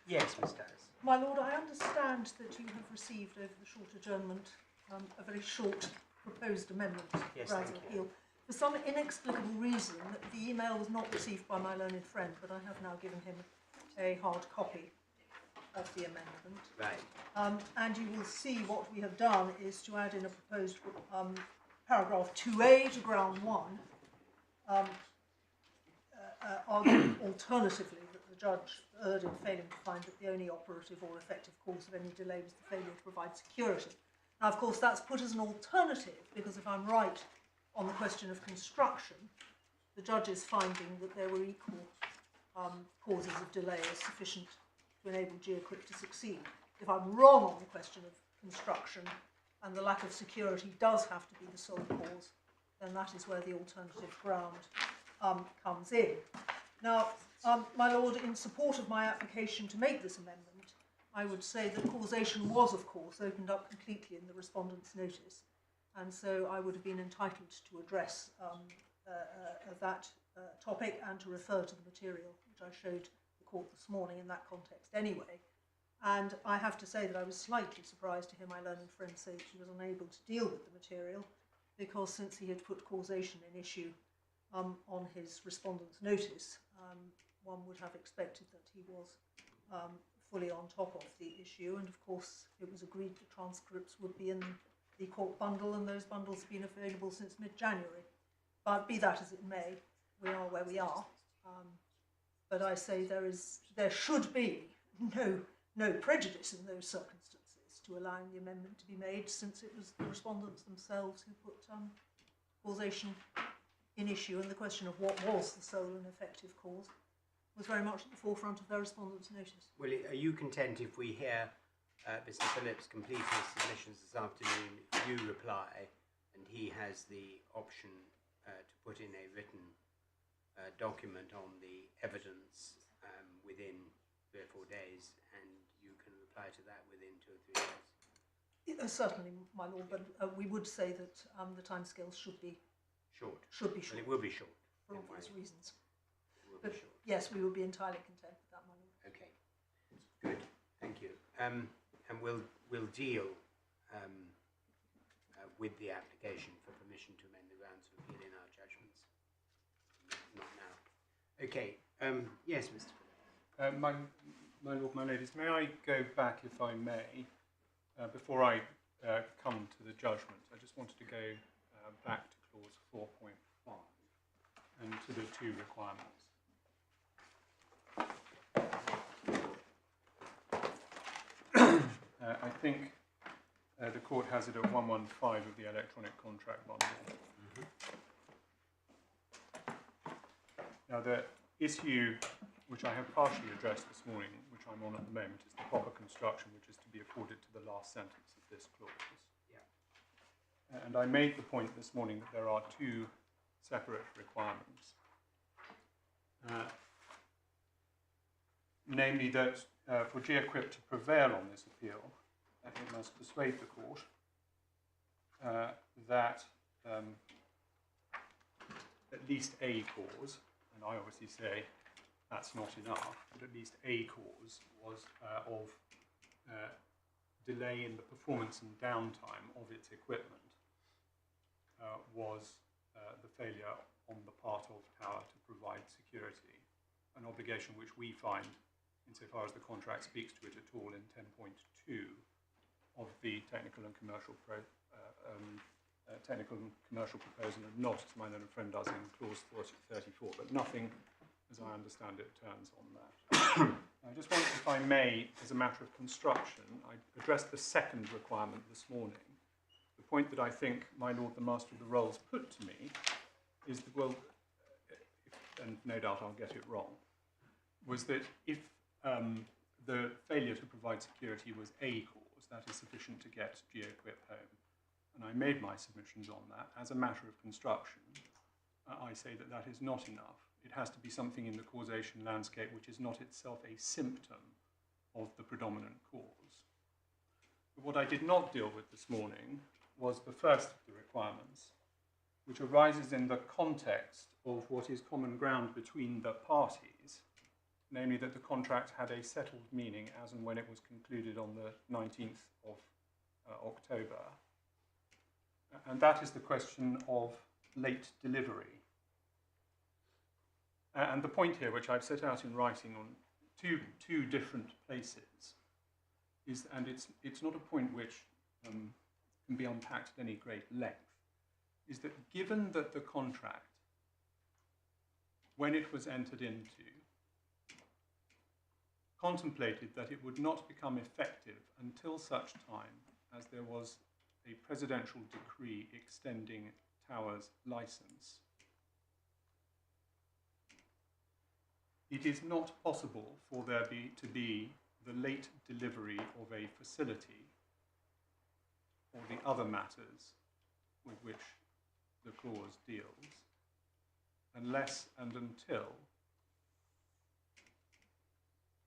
Yes, Mr. Harris. My Lord, I understand that you have received over the short adjournment a very short proposed amendment Yes, grounds thank of you. appeal. For some inexplicable reason, the email was not received by my learned friend, but I have now given him a hard copy of the amendment. Right. And you will see what we have done is to add in a proposed paragraph 2A to ground 1, arguing alternatively that the judge erred in failing to find that the only operative or effective cause of any delay was the failure to provide security. Now, of course, that's put as an alternative, because if I'm right on the question of construction, the judge is finding that there were equal causes of delay as sufficient to enable Geoquip to succeed. If I'm wrong on the question of construction, and the lack of security does have to be the sole cause, then that is where the alternative ground comes in. Now, my Lord, in support of my application to make this amendment, I would say that causation was, of course, opened up completely in the respondent's notice, and so I would have been entitled to address that topic and to refer to the material which I showed the court this morning in that context anyway. And I have to say that I was slightly surprised to hear my learned friend say that she was unable to deal with the material, because since he had put causation in issue on his respondent's notice, one would have expected that he was fully on top of the issue, and of course it was agreed that transcripts would be in the court bundle, and those bundles have been available since mid-January. But be that as it may, we are where we are. But I say there should be no prejudice in those circumstances to allowing the amendment to be made, since it was the respondents themselves who put causation in issue, and the question of what was the sole and effective cause was very much at the forefront of their respondents' notice. Well, are you content if we hear Mr. Phillips complete his submissions this afternoon, you reply, and he has the option to put in a written document on the evidence within 3 or 4 days, and you can reply to that within 2 or 3 days? Certainly, my Lord, but we would say that the timescales should be short. Should be short. Well, it will be short. For obvious reasons. It will But be short. yes, we would be entirely content with that, my Lord. Okay, good. Thank you. And we'll deal with the application for permission to amend the grounds of appeal in our judgments. Not now. Okay. Yes, Mr. Phillips. My Lord, my Ladies, may I go back, if I may, before I come to the judgment? I just wanted to go back to clause 4.5 and to the 2 requirements. I think the court has it at 115 of the electronic contract bundle. Now, the issue which I have partially addressed this morning, which I'm on at the moment, is the proper construction which is to be afforded to the last sentence of this clause. Yeah. And I made the point this morning that there are 2 separate requirements. Namely that for Geoquip to prevail on this appeal, it must persuade the court that at least a cause, and I obviously say that's not enough, but at least a cause was of delay in the performance and downtime of its equipment was the failure on the part of Tower to provide security, an obligation which we find, insofar as the contract speaks to it at all, in 10.2 of the technical and commercial proposal, and not, as my learned friend does, in clause 34, but nothing, as I understand it, turns on that. I just want, if I may, as a matter of construction, I addressed the second requirement this morning. The point that I think my Lord the Master of the Rolls put to me is that, well, and no doubt I'll get it wrong, was that if the failure to provide security was a cause, that is sufficient to get Geoquip home. And I made my submissions on that. As a matter of construction, I say that that is not enough. It has to be something in the causation landscape which is not itself a symptom of the predominant cause. But what I did not deal with this morning was the first of the requirements, which arises in the context of what is common ground between the parties namely that the contract had a settled meaning as and when it was concluded on the 19th of October. And that is the question of late delivery. And the point here, which I've set out in writing on two different places, is, and it's not a point which can be unpacked at any great length, is that given that the contract, when it was entered into, contemplated that it would not become effective until such time as there was a presidential decree extending Tower's license, it is not possible for there to be the late delivery of a facility or the other matters with which the clause deals, unless and until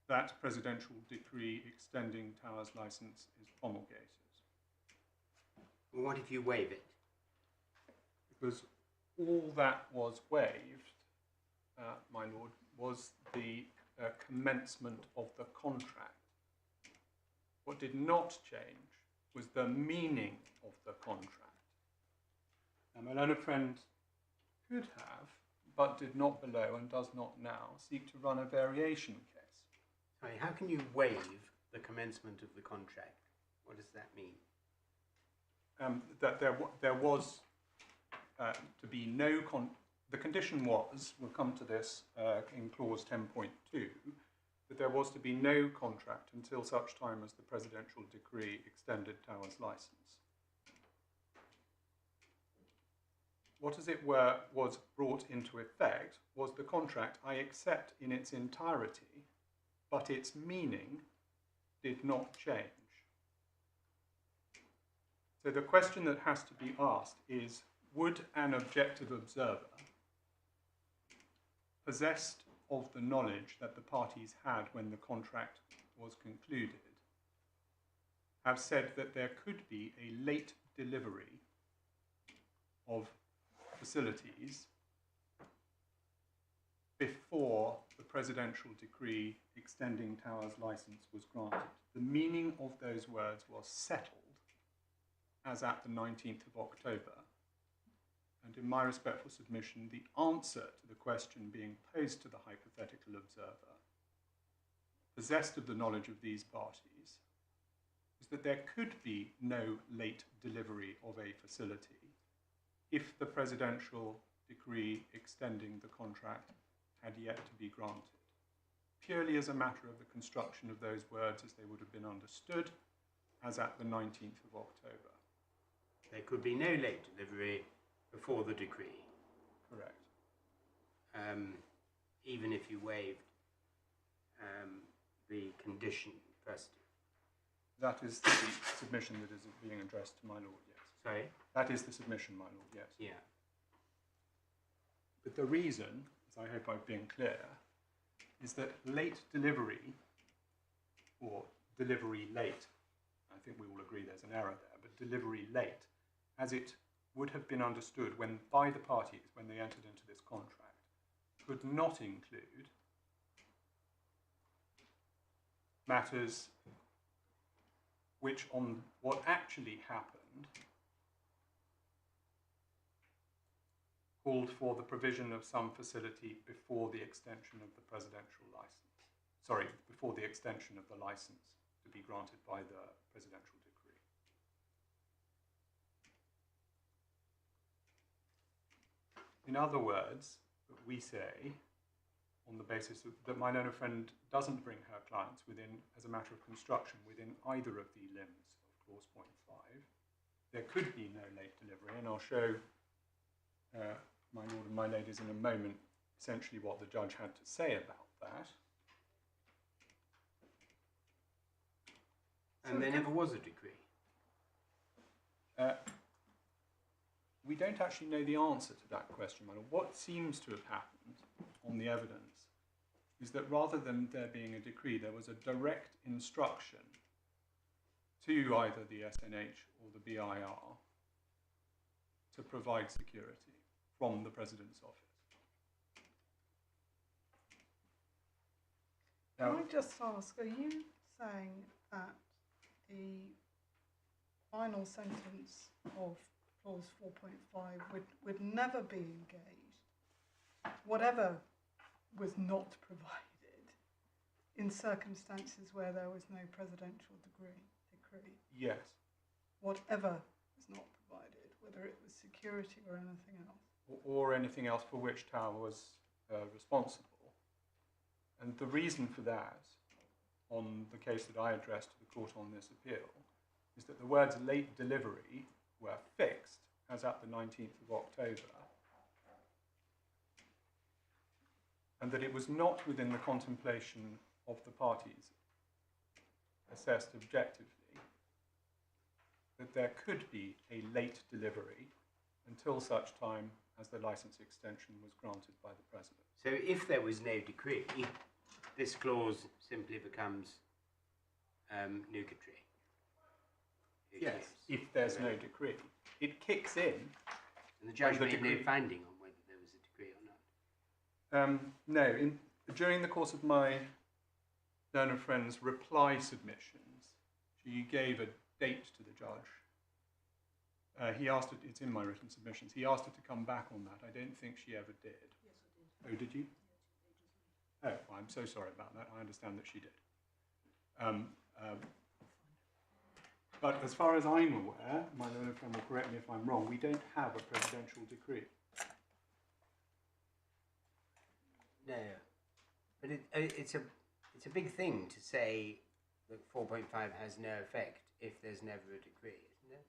that presidential decree extending Tower's license is promulgated. Well, what if you waive it? Because all that was waived, my lord, was the commencement of the contract. What did not change was the meaning of the contract. Now, my learned friend could have, but did not below and does not now, seek to run a variation case. Sorry, how can you waive the commencement of the contract? What does that mean? That there was to be no the condition was, we'll come to this in clause 10.2, that there was to be no contract until such time as the presidential decree extended Tower's license. What, as it were, was brought into effect was the contract I accept in its entirety, but its meaning did not change. So the question that has to be asked is, would an objective observer, possessed of the knowledge that the parties had when the contract was concluded, have said that there could be a late delivery of facilities before the presidential decree extending Tower's license was granted? The meaning of those words was settled as at the 19th of October. And in my respectful submission, the answer to the question being posed to the hypothetical observer, possessed of the knowledge of these parties, is that there could be no late delivery of a facility if the presidential decree extending the contract had yet to be granted, purely as a matter of the construction of those words as they would have been understood as at the 19th of October. There could be no late delivery before the decree. Correct. Even if you waived the condition precedent. That is the submission that is being addressed to my lord, yes. Sorry? That is the submission, my lord, yes. Yeah. But the reason, as I hope I've been clear, is that late delivery, or delivery late, I think we all agree there's an error there, but delivery late, as it would have been understood by the parties when they entered into this contract, could not include matters which, on what actually happened, called for the provision of some facility before the extension of the presidential license. Sorry, before the extension of the license to be granted by the presidential decree. In other words, we say, on the basis that my learned friend doesn't bring her clients within, as a matter of construction, within either of the limbs of clause 0.5, there could be no late delivery, and I'll show my lord and my ladies in a moment essentially what the judge had to say about that. And there never was a decree. We don't actually know the answer to that question, my lord. What seems to have happened on the evidence is that rather than there being a decree, there was a direct instruction to either the SNH or the BIR to provide security from the President's office. Now, Can I just ask, are you saying that the final sentence of clause 4.5 would never be engaged, whatever was not provided, in circumstances where there was no presidential decree? yes. Whatever was not provided, whether it was security or anything else? Or anything else for which Tower was responsible. And the reason for that, on the case that I addressed to the court on this appeal, is that the words late delivery were fixed as at the 19th of October, and that it was not within the contemplation of the parties assessed objectively that there could be a late delivery until such time as the licence extension was granted by the President. So if there was no decree, this clause simply becomes nugatory. Yes, if there's no decree. It kicks in. And the judge made no finding on whether there was a decree or not. No, during the course of my learned friend's reply submissions, she gave a date to the judge. He asked her, it's in my written submissions, he asked her to come back on that. I don't think she ever did. Yes, I did. Oh, did you? Oh, well, I'm so sorry about that. I understand that she did. But as far as I'm aware, my learned friend will correct me if I'm wrong, we don't have a presidential decree. No, but it's a big thing to say that 4.5 has no effect if there's never a decree, isn't it?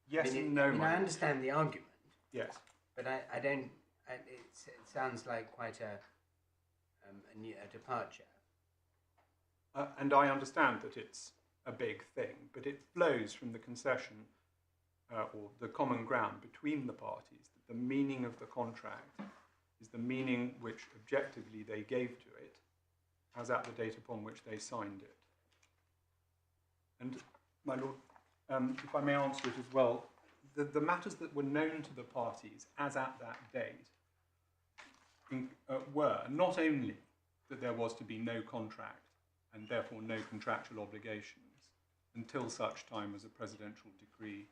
Yes and no. I understand the argument. Yes. But I don't. It sounds like quite a departure. And I understand that it's a big thing, but it flows from the concession or the common ground between the parties that the meaning of the contract is the meaning which objectively they gave to it as at the date upon which they signed it. And, my lord, if I may answer it as well, the matters that were known to the parties as at that date were not only that there was to be no contract and therefore no contractual obligations until such time as a presidential decree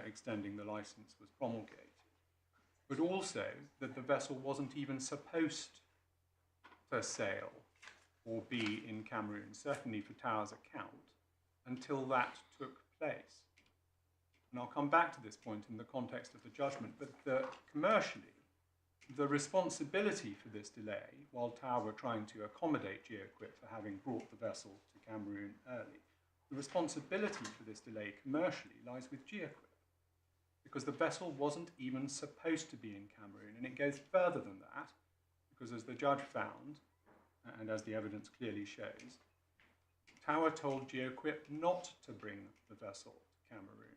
extending the licence was promulgated, but also that the vessel wasn't even supposed to sail or be in Cameroon, certainly for Tower's account, until that took place. And I'll come back to this point in the context of the judgment, but commercially, the responsibility for this delay, while Tower were trying to accommodate Geoquip for having brought the vessel to Cameroon early, the responsibility for this delay commercially lies with Geoquip, because the vessel wasn't even supposed to be in Cameroon, and it goes further than that, because as the judge found, and as the evidence clearly shows, Tower told Geoquip not to bring the vessel to Cameroon.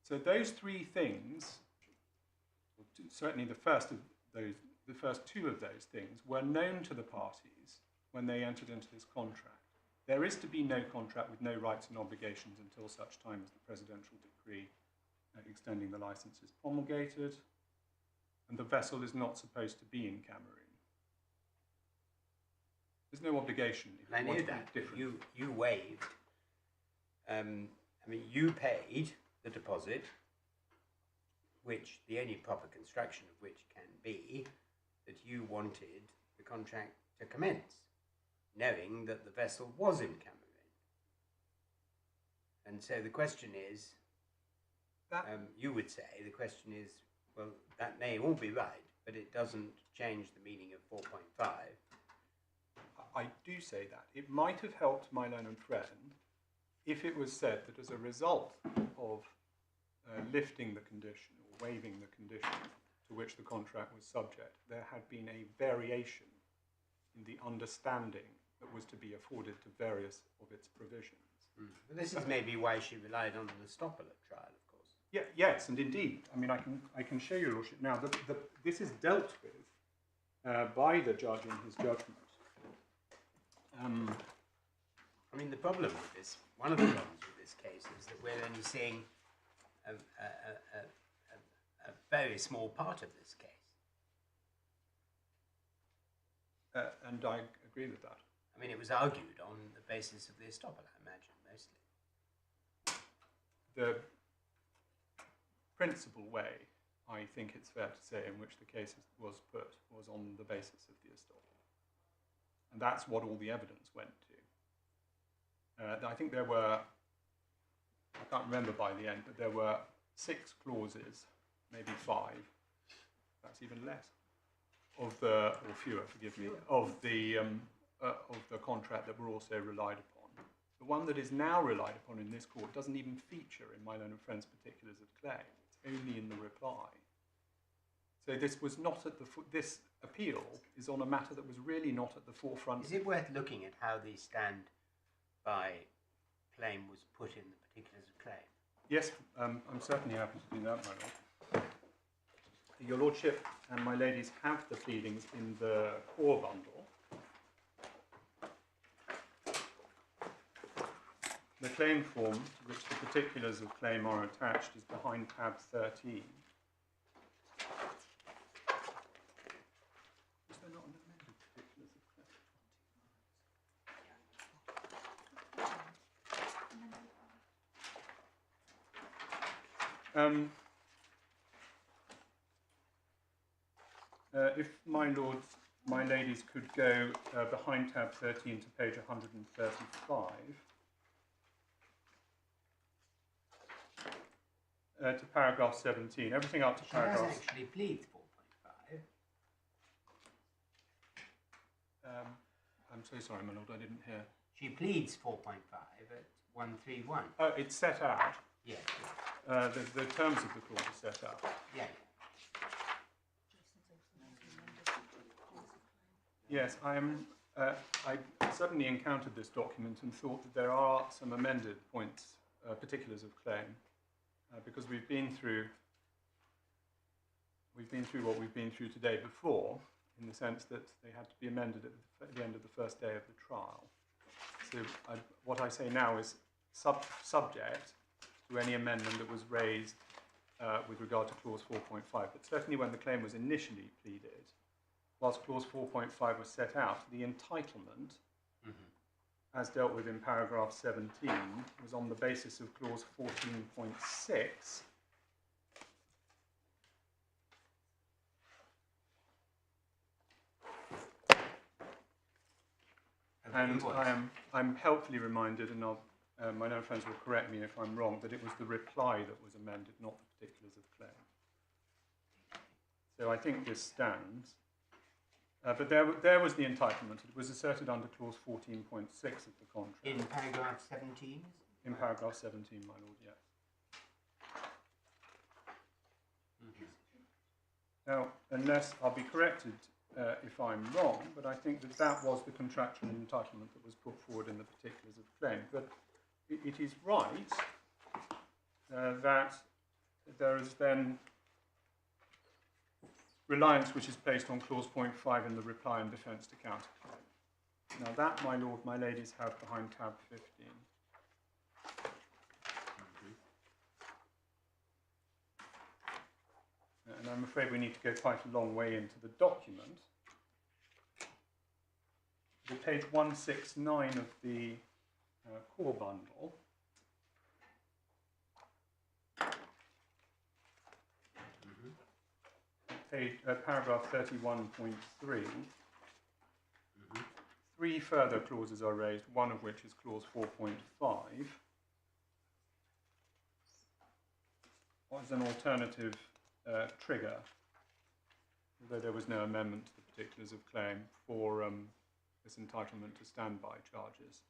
So those three things, certainly the first two of those things, were known to the parties when they entered into this contract. There is to be no contract with no rights and obligations until such time as the presidential decree extending the licence is promulgated, and the vessel is not supposed to be in Cameroon. There's no obligation. I knew that. You waived. You paid the deposit, which the only proper construction of which can be that you wanted the contract to commence, knowing that the vessel was in Cameroon. And so the question is, you would say, the question is, well, that may all be right, but it doesn't change the meaning of 4.5. I do say that. It might have helped my learned friend if it was said that as a result of lifting the condition or waiving the condition to which the contract was subject, there had been a variation in the understanding that was to be afforded to various of its provisions. But this is maybe why she relied on the estoppel at trial, of course. Yeah, yes, and indeed. I mean, I can show you, Your Lordship, now. This is dealt with by the judge in his judgment. I mean, the problem with this, one of the problems with this case is that we're only seeing a very small part of this case. And I agree with that. I mean, it was argued on the basis of the estoppel, I imagine, mostly. The principal way, I think it's fair to say, in which the case was put was on the basis of the estoppel. And that's what all the evidence went to. I think there were, I can't remember by the end, but there were 6 clauses, maybe 5, that's even less, of the, or fewer, forgive me, of the contract that were also relied upon. The one that is now relied upon in this court doesn't even feature in my learned friend's particulars of claim. It's only in the reply. So this was not at the this appeal is on a matter that was really not at the forefront. Is it worth looking at how the stand-by claim was put in the particulars of claim? Yes, I'm certainly happy to do that, my lord. Your lordship and my ladies have the pleadings in the core bundle. The claim form, to which the particulars of claim are attached, is behind tab 13. Is there not an amended particulars of claim? If my lords, my ladies could go behind tab 13 to page 135. To paragraph 17, everything up to paragraph... She does actually plead 4.5. I'm so sorry, my lord, I didn't hear. She pleads 4.5 at 131. Oh, it's set out. Yeah. The terms of the clause are set out. Yeah. Yes, I suddenly encountered this document and thought that there are some amended points, particulars of claim. Because we've been through what we've been through today before, in the sense that they had to be amended at the end of the first day of the trial. So what I say now is subject to any amendment that was raised with regard to clause 4.5. But certainly when the claim was initially pleaded, whilst clause 4.5 was set out, the entitlement, as dealt with in paragraph 17, was on the basis of clause 14.6, and I'm helpfully reminded, and my known friends will correct me if I'm wrong, that it was the reply that was amended, not the particulars of the claim. So I think this stands. But there was the entitlement. It was asserted under clause 14.6 of the contract. In paragraph 17? In paragraph 17, my lord, yes. Now, unless I'll be corrected if I'm wrong, but I think that that was the contractual entitlement that was put forward in the particulars of the claim. But it is right that there is then reliance which is placed on clause 0.5 in the reply and defence to counterclaim. Now that, my lord, my ladies, have behind tab 15. And I'm afraid we need to go quite a long way into the document. The page 169 of the core bundle. Paragraph 31.3. 3 further clauses are raised, one of which is clause 4.5. As an alternative trigger, although there was no amendment to the particulars of claim for this entitlement to standby charges.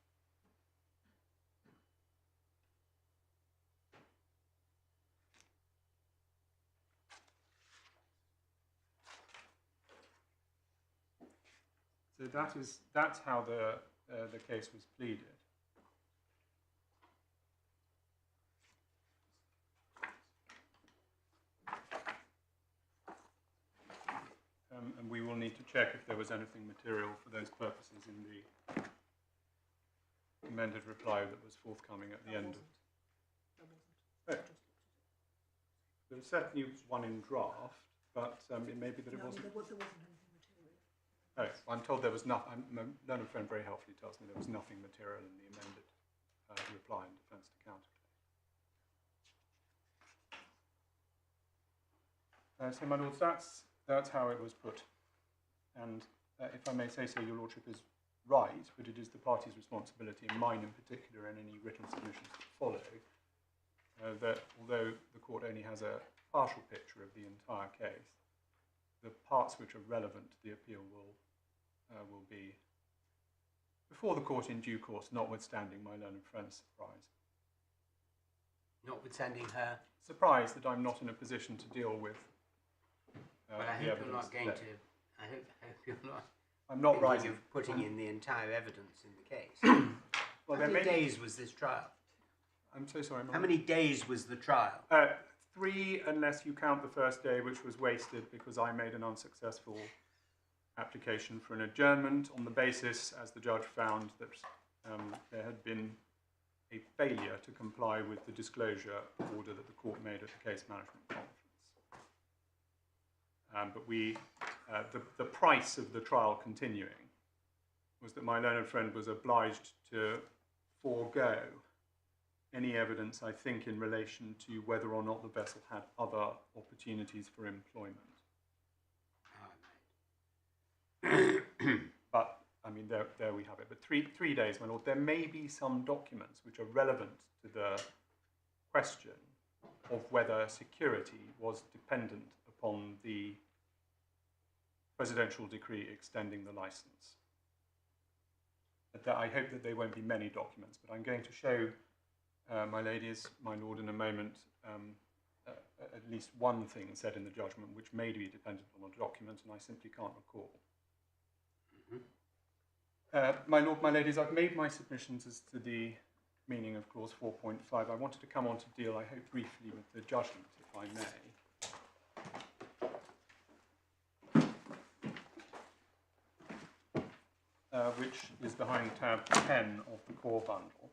So that's how the case was pleaded. And we will need to check if there was anything material for those purposes in the amended reply that was forthcoming at the end of it. Oh. There certainly was one in draft, but it may be that it wasn't. There wasn't anything material. Oh, I'm told there was nothing. My learned friend very helpfully tells me there was nothing material in the amended reply in defence to counterclaim. So, my lords, that's how it was put. And if I may say so, your lordship is right, but it is the party's responsibility, and mine in particular, and any written submissions that follow, that although the court only has a partial picture of the entire case, the parts which are relevant to the appeal will be before the court in due course, notwithstanding my learned friend's surprise. Notwithstanding her? Surprise that I'm not in a position to deal with well, I hope you're not going to... I hope you're not... I'm not rising. Of putting in the entire evidence in the case. Well, how many days was this trial? I'm so sorry. How many days was the trial? 3, unless you count the first day, which was wasted because I made an unsuccessful application for an adjournment on the basis, as the judge found, that there had been a failure to comply with the disclosure order that the court made at the case management conference. But the price of the trial continuing was that my learned friend was obliged to forego any evidence, I think, in relation to whether or not the vessel had other opportunities for employment. But, I mean, there we have it. But three days, my lord. There may be some documents which are relevant to the question of whether security was dependent upon the presidential decree extending the licence. I hope that there won't be many documents, but I'm going to show my ladies, my lord, in a moment, at least one thing said in the judgment which may be dependent on a document, and I simply can't recall. My lord, my ladies, I've made my submissions as to the meaning of clause 4.5. I wanted to come on to deal, I hope, briefly with the judgment, if I may. Which is behind tab 10 of the core bundle.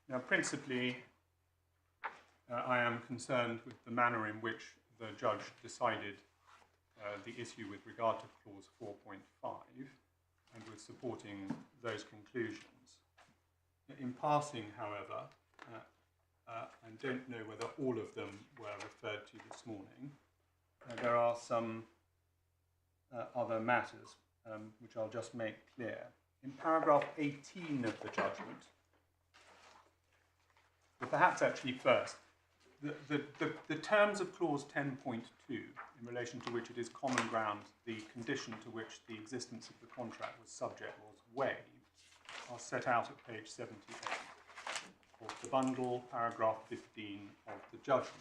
Now, principally, I am concerned with the manner in which the judge decided the issue with regard to clause 4.5 and with supporting those conclusions. In passing, however, and don't know whether all of them were referred to this morning, there are some other matters which I'll just make clear. In paragraph 18 of the judgment, but perhaps actually first, the terms of clause 10.2, in relation to which it is common ground the condition to which the existence of the contract was subject was waived, are set out at page 78 of the bundle, paragraph 15 of the judgment.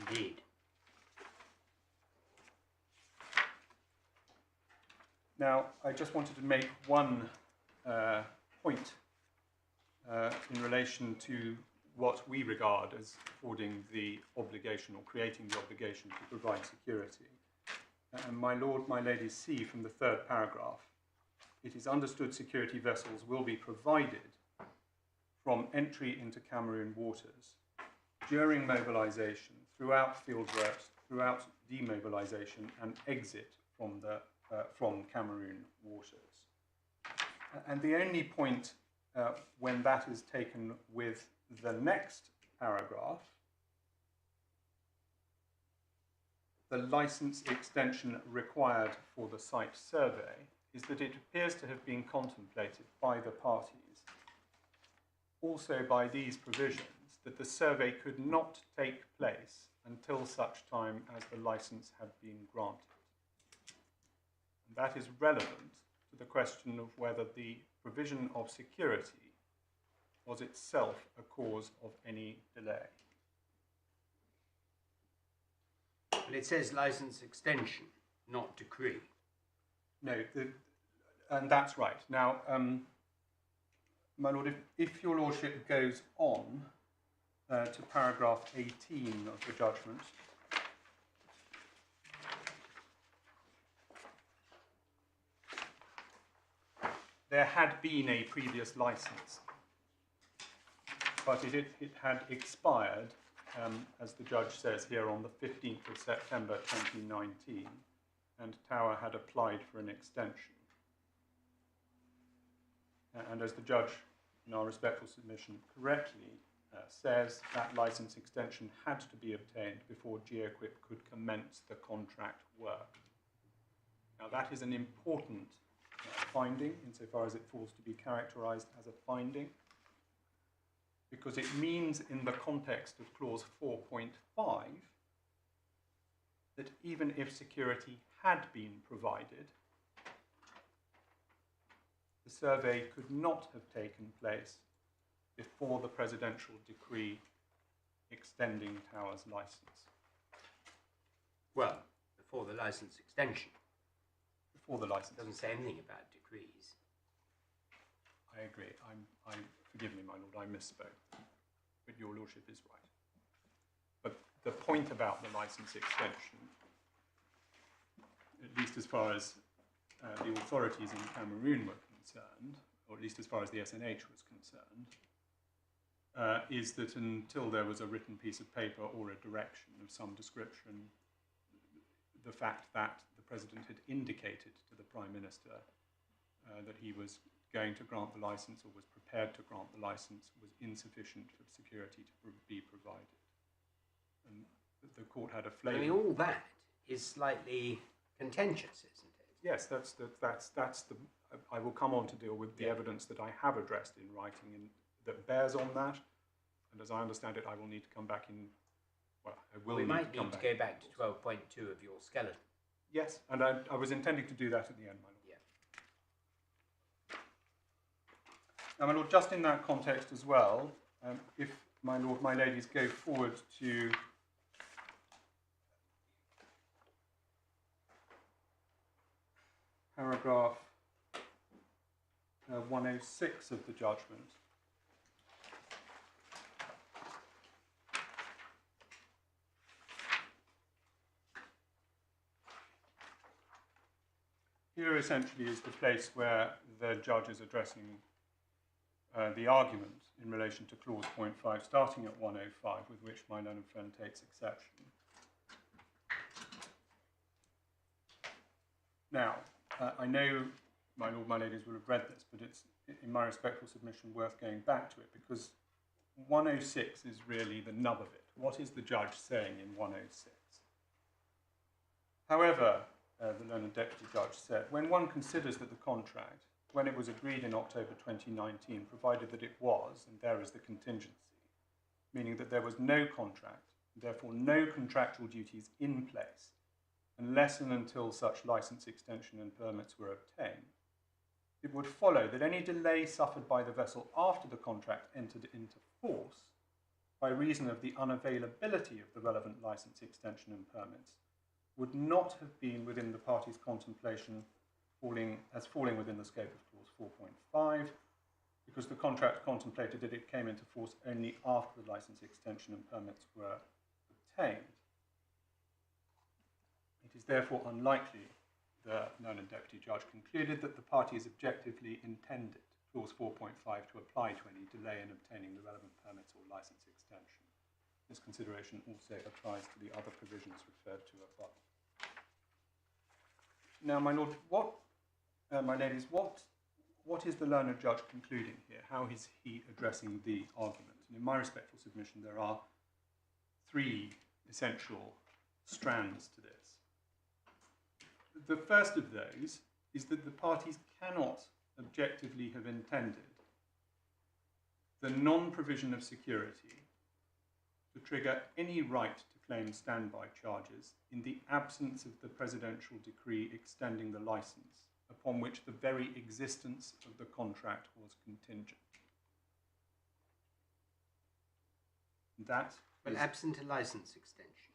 Indeed. Now, I just wanted to make one point in relation to what we regard as affording the obligation or creating the obligation to provide security. And my lord, my ladies, see from the third paragraph, it is understood security vessels will be provided from entry into Cameroon waters during mobilisation, throughout fieldworks, throughout demobilisation, and exit from Cameroon waters. And the only point when that is taken with the next paragraph, the licence extension required for the site survey, is that it appears to have been contemplated by the parties, also by these provisions, that the survey could not take place until such time as the licence had been granted. And that is relevant to the question of whether the provision of security was itself a cause of any delay. But it says licence extension, not decree. No, and that's right. Now, my lord, if your lordship goes on to paragraph 18 of the judgment, there had been a previous license, but it had expired, as the judge says here, on the 15th of September 2019, and Tower had applied for an extension. And as the judge, in our respectful submission, correctly says, that license extension had to be obtained before Geoquip could commence the contract work. Now that is an important finding, insofar as it falls to be characterised as a finding, because it means in the context of clause 4.5 that even if security had been provided, the survey could not have taken place before the presidential decree extending Tower's licence. Well, before the licence extension. Before the licence. It doesn't say anything about decrees. I agree. Forgive me, my lord, I misspoke. But your lordship is right. But the point about the licence extension, at least as far as the authorities in Cameroon were concerned, or at least as far as the SNH was concerned, is that until there was a written piece of paper or a direction of some description, the fact that the President had indicated to the Prime Minister that he was going to grant the licence or was prepared to grant the licence was insufficient for security to be provided. And the court had a flavour. I mean, all that is slightly contentious, isn't it? Yes, that's the. I will come on to deal with the evidence that I have addressed in writing and that bears on that. And as I understand it, I will need to come back in. Well, I will. We need might to come need to back go back to 12.2 of your skeleton. Yes, and I was intending to do that at the end, my lord. Yeah. Now, my lord, just in that context as well, if my lord, my ladies, go forward to paragraph 106 of the judgment. Here essentially is the place where the judge is addressing the argument in relation to clause 0.5, starting at 105, with which my learned friend takes exception. Now, I know my lord, my ladies will have read this, but it's, in my respectful submission, worth going back to it, because 106 is really the nub of it. What is the judge saying in 106? However, the learned deputy judge said, when one considers that the contract, when it was agreed in October 2019, provided that it was, and there is the contingency, meaning that there was no contract, therefore no contractual duties in place, unless and until such licence extension and permits were obtained, it would follow that any delay suffered by the vessel after the contract entered into force, by reason of the unavailability of the relevant licence extension and permits, would not have been within the parties' contemplation falling within the scope of clause 4.5, because the contract contemplated that it came into force only after the licence extension and permits were obtained. It is therefore unlikely, the learned deputy judge concluded, that the parties objectively intended clause 4.5 to apply to any delay in obtaining the relevant permits or licence extension. This consideration also applies to the other provisions referred to above. Now, my lord, my ladies, what is the learned judge concluding here? How is he addressing the argument? And in my respectful submission, there are three essential strands to this. The first of those is that the parties cannot objectively have intended the non-provision of security to trigger any right to claim standby charges in the absence of the presidential decree extending the licence, upon which the very existence of the contract was contingent. That Well, absent a licence extension.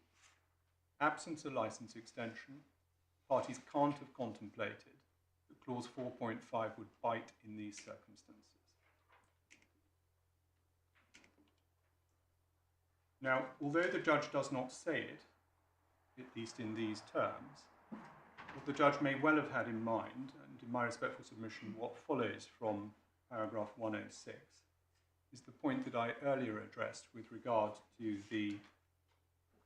Absent a licence extension, parties can't have contemplated that clause 4.5 would bite in these circumstances. Now, although the judge does not say it, at least in these terms, what the judge may well have had in mind, and in my respectful submission, what follows from paragraph 106 is the point that I earlier addressed with regard to the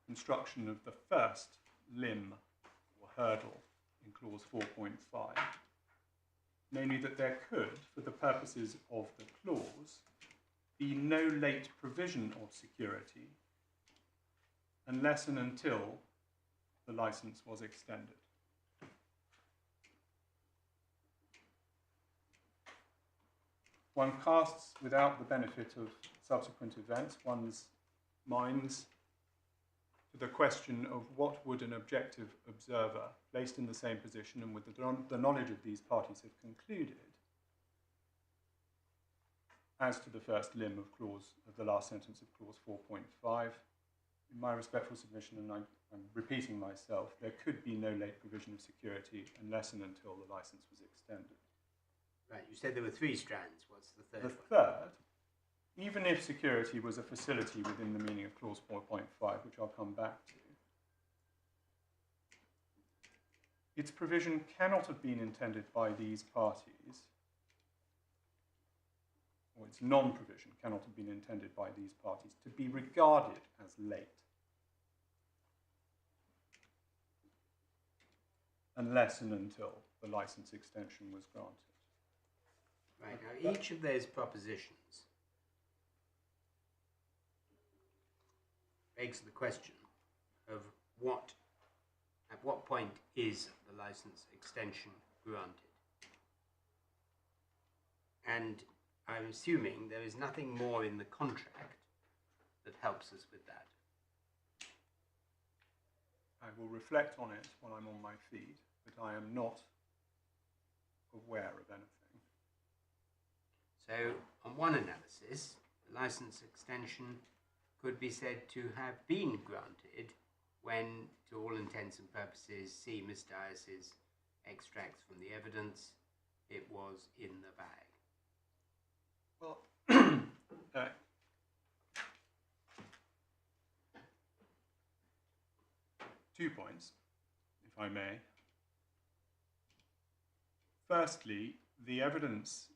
construction of the first limb or hurdle in clause 4.5, namely that there could, for the purposes of the clause, be no late provision of security unless and until the licence was extended. One casts, without the benefit of subsequent events, one's minds to the question of what would an objective observer, placed in the same position and with the knowledge of these parties, have concluded as to the first limb of the last sentence of clause 4.5. In my respectful submission, and I'm repeating myself, there could be no late provision of security unless and until the licence was extended. Right, you said there were three strands. What's the third one? The third, even if security was a facility within the meaning of clause 4.5, which I'll come back to, its provision cannot have been intended by these parties, or its non-provision cannot have been intended by these parties to be regarded as late, unless and until the licence extension was granted. Right, now each of those propositions begs the question of at what point is the licence extension granted? And I'm assuming there is nothing more in the contract that helps us with that. I will reflect on it while I'm on my feet, but I am not aware of anything. So, on one analysis, the licence extension could be said to have been granted when, to all intents and purposes, see Miss Dias's extracts from the evidence, it was in the bag. Well, 2 points, if I may. Firstly, the evidence,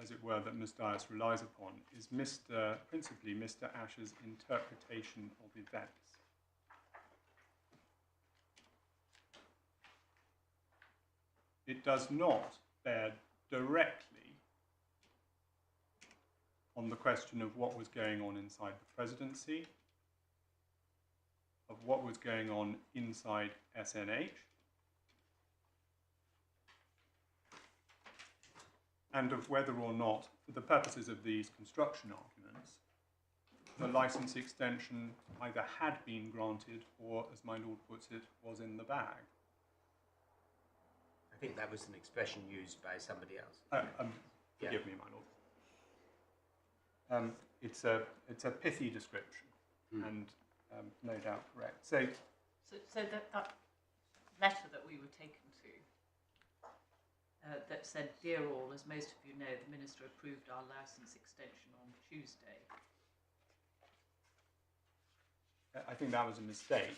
as it were, that Ms. Dias relies upon is principally Mr. Asher's interpretation of events. It does not bear directly on the question of what was going on inside the presidency, of what was going on inside SNH, and of whether or not, for the purposes of these construction arguments, the licence extension either had been granted or, as my lord puts it, was in the bag. I think that was an expression used by somebody else. Forgive me, my lord. It's a pithy description, and no doubt correct. So that letter that we were taken to, that said, "Dear all, as most of you know, the Minister approved our licence extension on Tuesday." I think that was a mistake.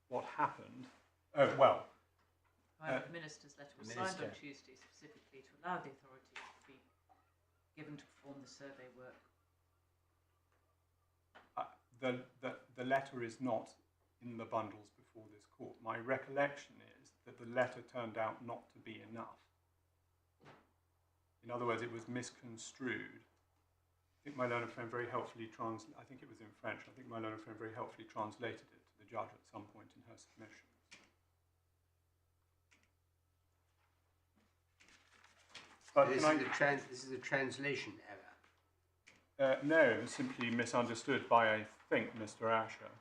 What happened? Oh, well. The Minister's letter was signed on Tuesday specifically to allow the authority to be given to perform the survey work. The letter is not in the bundles before this court. My recollection is that the letter turned out not to be enough. In other words, it was misconstrued. I think my learned friend very helpfully I think it was in French. I think my learned friend very helpfully translated it to the judge at some point in her submission. But This is a translation error. No, it was simply misunderstood by, I think, Mr. Asher.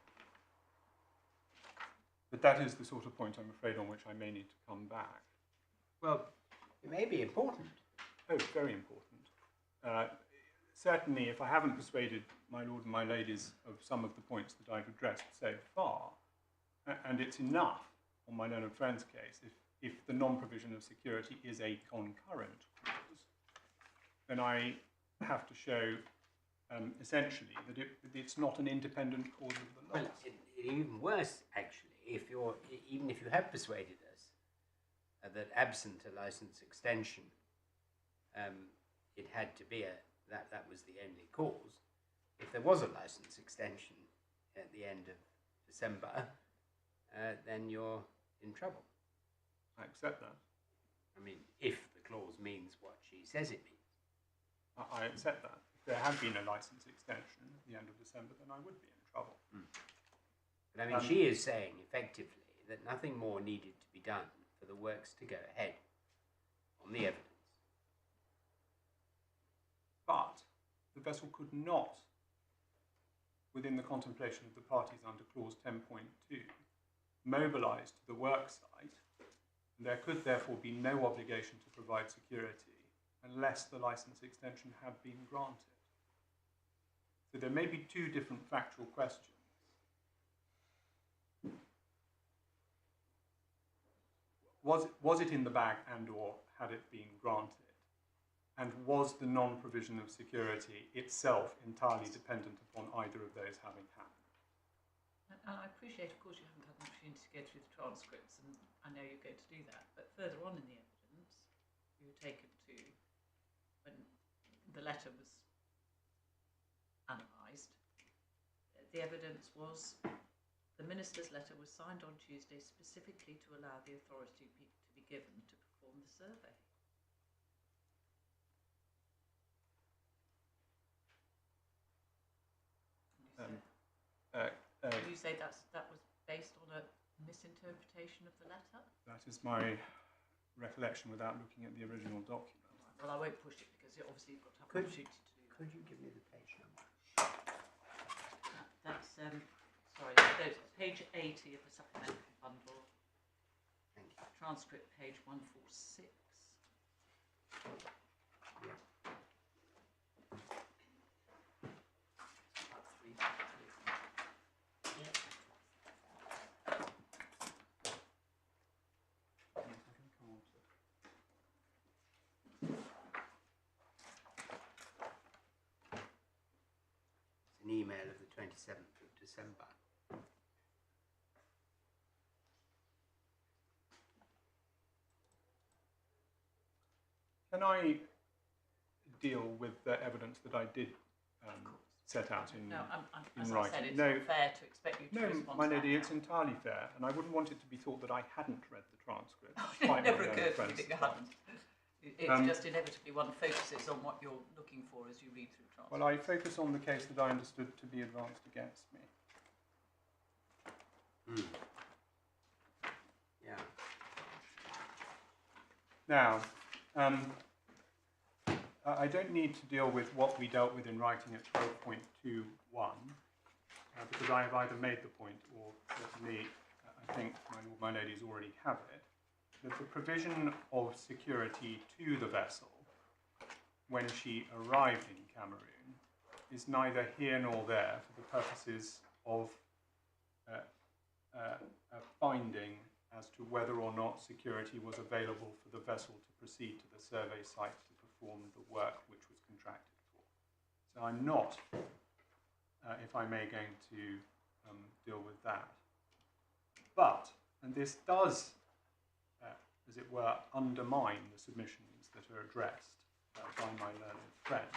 But that is the sort of point, I'm afraid, on which I may need to come back. Well, it may be important. Oh, very important. Certainly, if I haven't persuaded my lord and my ladies of some of the points that I've addressed so far, and it's enough on my learned friend's case, if the non-provision of security is a concurrent clause, then I have to show essentially that it's not an independent cause of the loss. Well, even worse, actually, even if you have persuaded us, that absent a license extension, it had to be that was the only cause. If there was a license extension at the end of December, then you're in trouble. I accept that. I mean, if the clause means what she says it means. I accept that. If there had been a license extension at the end of December, then I would be in trouble. But I mean, she is saying effectively that nothing more needed to be done for the works to go ahead on the evidence. But the vessel could not, within the contemplation of the parties under clause 10.2, mobilise to the work site, and there could therefore be no obligation to provide security unless the licence extension had been granted. So there may be two different factual questions. Was it in the bag and or had it been granted? And was the non-provision of security itself entirely dependent upon either of those having happened? And I appreciate, of course, you haven't had an opportunity to go through the transcripts, and I know you're going to do that. But further on in the evidence, you were taken to when the letter was analysed. The evidence was the minister's letter was signed on Tuesday specifically to allow the authority to be given to perform the survey. You say that was based on a misinterpretation of the letter? That is my recollection without looking at the original document. Well, I won't push it because obviously you've got to have an opportunity to do that. Could you give me the page number? That's, sorry, that's page 80 of the supplementary bundle. Thank you. Transcript page 146. Yeah. An email of the 27th of December. Can I deal with the evidence that I did set out in No, as writing? I said, it's No. not fair to expect you to No, respond my to lady, that it's now. entirely fair, and I wouldn't want it to be thought that I hadn't read the transcript. It despite my never learned occurred to me friends' that you point. hadn't. It's just inevitably one focuses on what you're looking for as you read through transcripts. Well, I focus on the case that I understood to be advanced against me. Yeah. Now, I don't need to deal with what we dealt with in writing at 12.21, because I have either made the point, or certainly I think my ladies already have it, that the provision of security to the vessel when she arrived in Cameroon is neither here nor there for the purposes of a finding as to whether or not security was available for the vessel to proceed to the survey site to perform the work which was contracted for. So I'm not, if I may, going to deal with that. But, and this does, as it were, undermine the submissions that are addressed by my learned friend,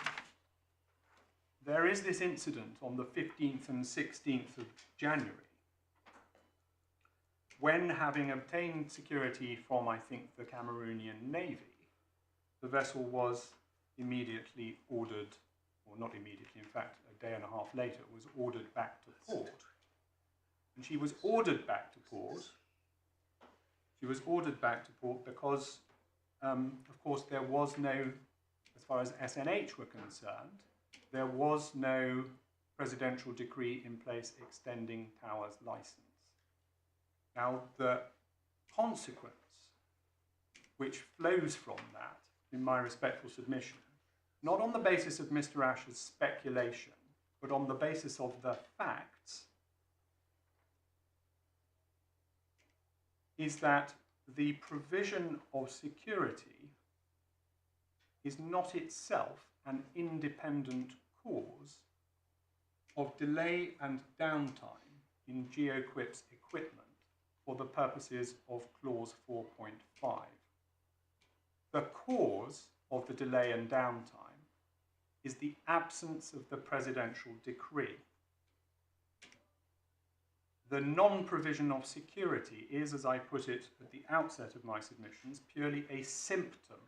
there is this incident on the 15th and 16th of January, when, having obtained security from, I think, the Cameroonian Navy, the vessel was immediately ordered, or not immediately, in fact, a day and a half later, was ordered back to port. And she was ordered back to port. She was ordered back to port because, of course, there was no, as far as SNH were concerned, there was no presidential decree in place extending Tower's license. Now, the consequence which flows from that, in my respectful submission, not on the basis of Mr. Asher's speculation, but on the basis of the facts, is that the provision of security is not itself an independent cause of delay and downtime in Geoquip's equipment for the purposes of clause 4.5. The cause of the delay and downtime is the absence of the presidential decree. The non-provision of security is, as I put it at the outset of my submissions, purely a symptom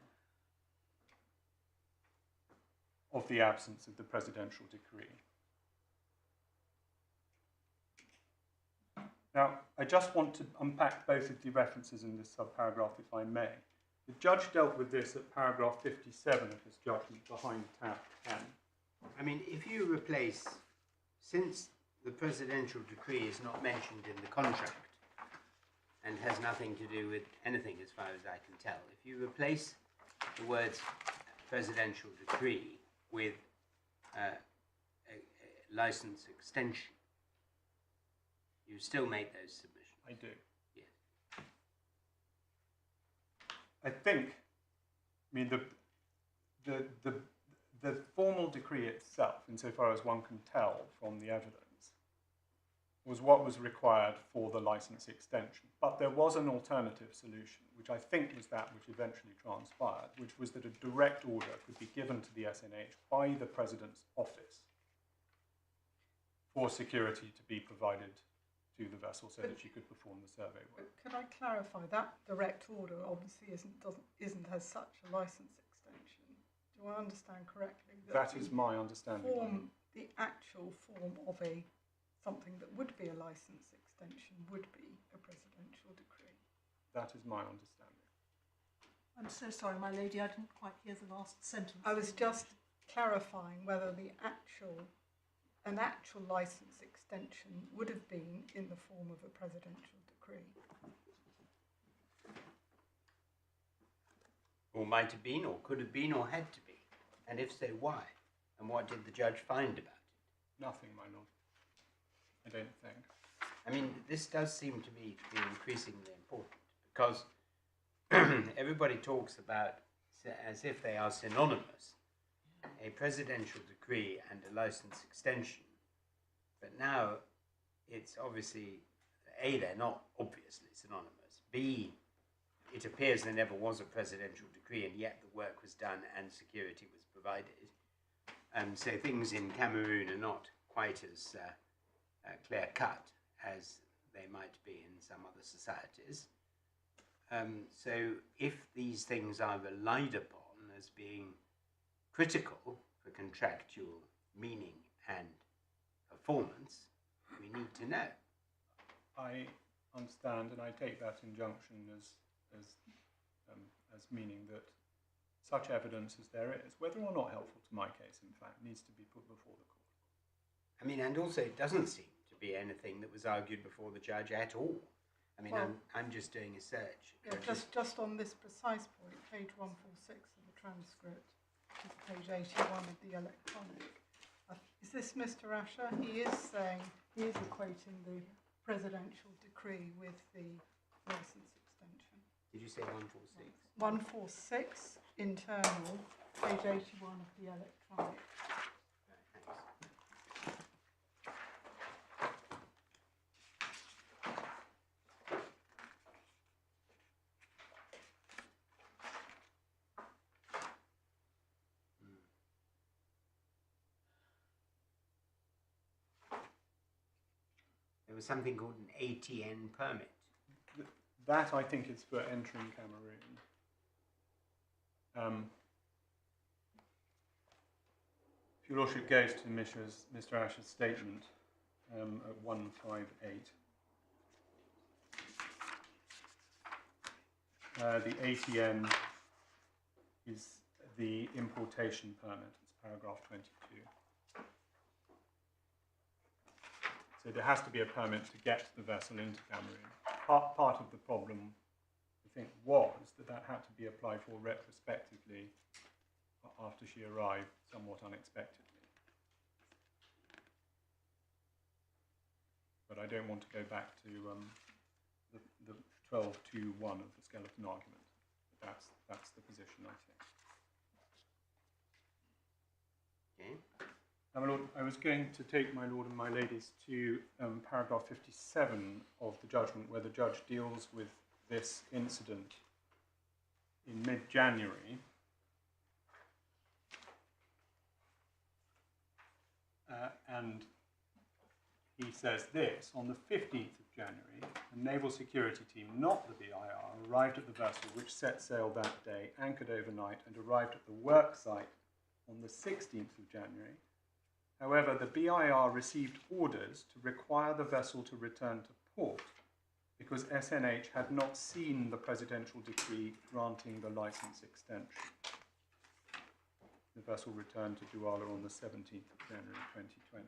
of the absence of the presidential decree. Now, I just want to unpack both of the references in this subparagraph, if I may. The judge dealt with this at paragraph 57 of his judgment behind tab 10. I mean, if you replace, since the presidential decree is not mentioned in the contract and has nothing to do with anything as far as I can tell, if you replace the words presidential decree with a license extension, you still make those submissions. I do. Yes. I think, I mean, the formal decree itself, insofar as one can tell from the evidence, was what was required for the license extension. But there was an alternative solution, which I think was that which eventually transpired, which was that a direct order could be given to the SNH by the President's office for security to be provided to the vessel so that she could perform the survey work. Could I clarify, that direct order obviously isn't as such a license extension. Do I understand correctly? That is my understanding. The actual form of something that would be a license extension would be a presidential decree. That is my understanding. I'm so sorry, my lady, I didn't quite hear the last sentence. I was just clarifying whether an actual license extension would have been in the form of a presidential decree. Or might have been, or could have been, or had to be. And if so, why? And what did the judge find about it? Nothing, my lord. I don't think. I mean, this does seem to me to be increasingly important because everybody talks about, as if they are synonymous, a presidential decree and a license extension. But now it's obviously, A, they're not obviously synonymous. B, it appears there never was a presidential decree and yet the work was done and security was provided. So things in Cameroon are not quite as clear-cut as they might be in some other societies. So if these things are relied upon as being critical for contractual meaning and performance, we need to know. I understand, and I take that injunction as meaning that such evidence as there is, whether or not helpful to my case, in fact, needs to be put before the court. I mean, and also it doesn't seem to be anything that was argued before the judge at all. I mean, Well, I'm just doing a search. Yeah, just on this precise point, page 146 of the transcript, which is page 81 of the electronic. Is this Mr. Asher? He is equating the presidential decree with the license extension. Did you say 146? 146, internal, page 81 of the electronic. Right, thanks. There was something called an ATN permit. That, I think, is for entering Cameroon. If your lordship goes to Mr. Asher's statement at 158, the ATN is the importation permit. It's paragraph 22. So there has to be a permit to get the vessel into Cameroon. Part of the problem, I think, was that had to be applied for retrospectively after she arrived somewhat unexpectedly. But I don't want to go back to the 12.2.1 of the skeleton argument. But that's the position, I think. Okay. Now, my Lord, I was going to take my Lord and my ladies to paragraph 57 of the judgment, where the judge deals with this incident in mid-January. And he says this: on the 15th of January, a naval security team, not the BIR, arrived at the vessel which set sail that day, anchored overnight, and arrived at the work site on the 16th of January. However, the BIR received orders to require the vessel to return to port because SNH had not seen the presidential decree granting the license extension. The vessel returned to Douala on the 17th of January 2020.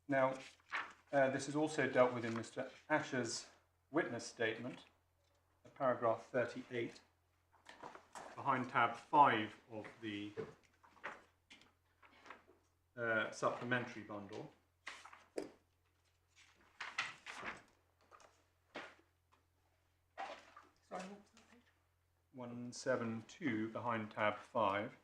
Now, this is also dealt with in Mr. Asher's witness statement, paragraph 38, behind tab 5 of the supplementary bundle. Sorry, what was that page? 172 behind tab 5.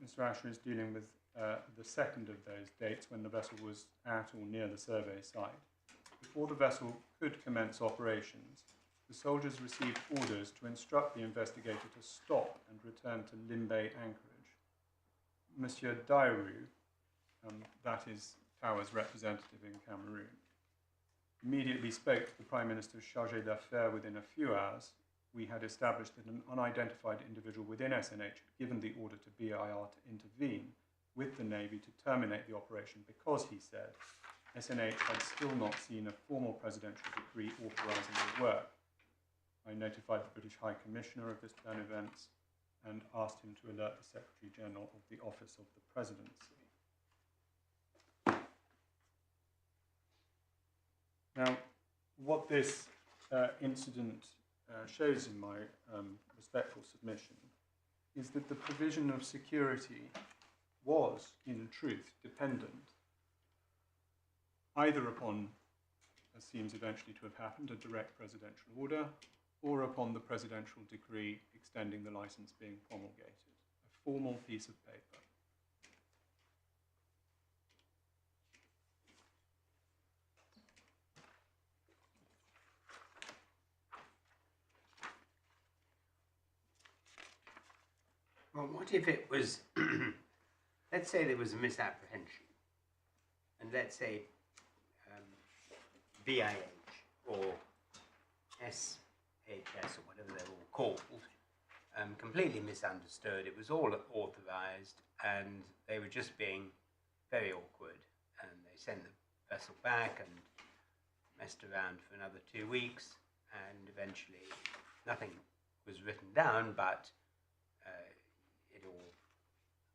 Mr. Asher is dealing with the second of those dates when the vessel was at or near the survey site. Before the vessel could commence operations, the soldiers received orders to instruct the investigator to stop and return to Limbe anchorage. Monsieur Dairu, that is Tower's representative in Cameroon, immediately spoke to the Prime Minister's chargé d'affaires. Within a few hours, we had established that an unidentified individual within SNH had given the order to BIR to intervene with the Navy to terminate the operation because, he said, SNH had still not seen a formal presidential decree authorising the work. I notified the British High Commissioner of this turn of events and asked him to alert the Secretary General of the Office of the Presidency. Now, what this incident shows in my respectful submission is that the provision of security was, in truth, dependent either upon, as seems eventually to have happened, a direct presidential order, or upon the presidential decree extending the license being promulgated, a formal piece of paper. Well, what if it was, let's say there was a misapprehension, and let's say BIH or SHS or whatever they're all called, completely misunderstood. It was all authorised, and they were just being very awkward, and they sent the vessel back and messed around for another 2 weeks, and eventually nothing was written down, but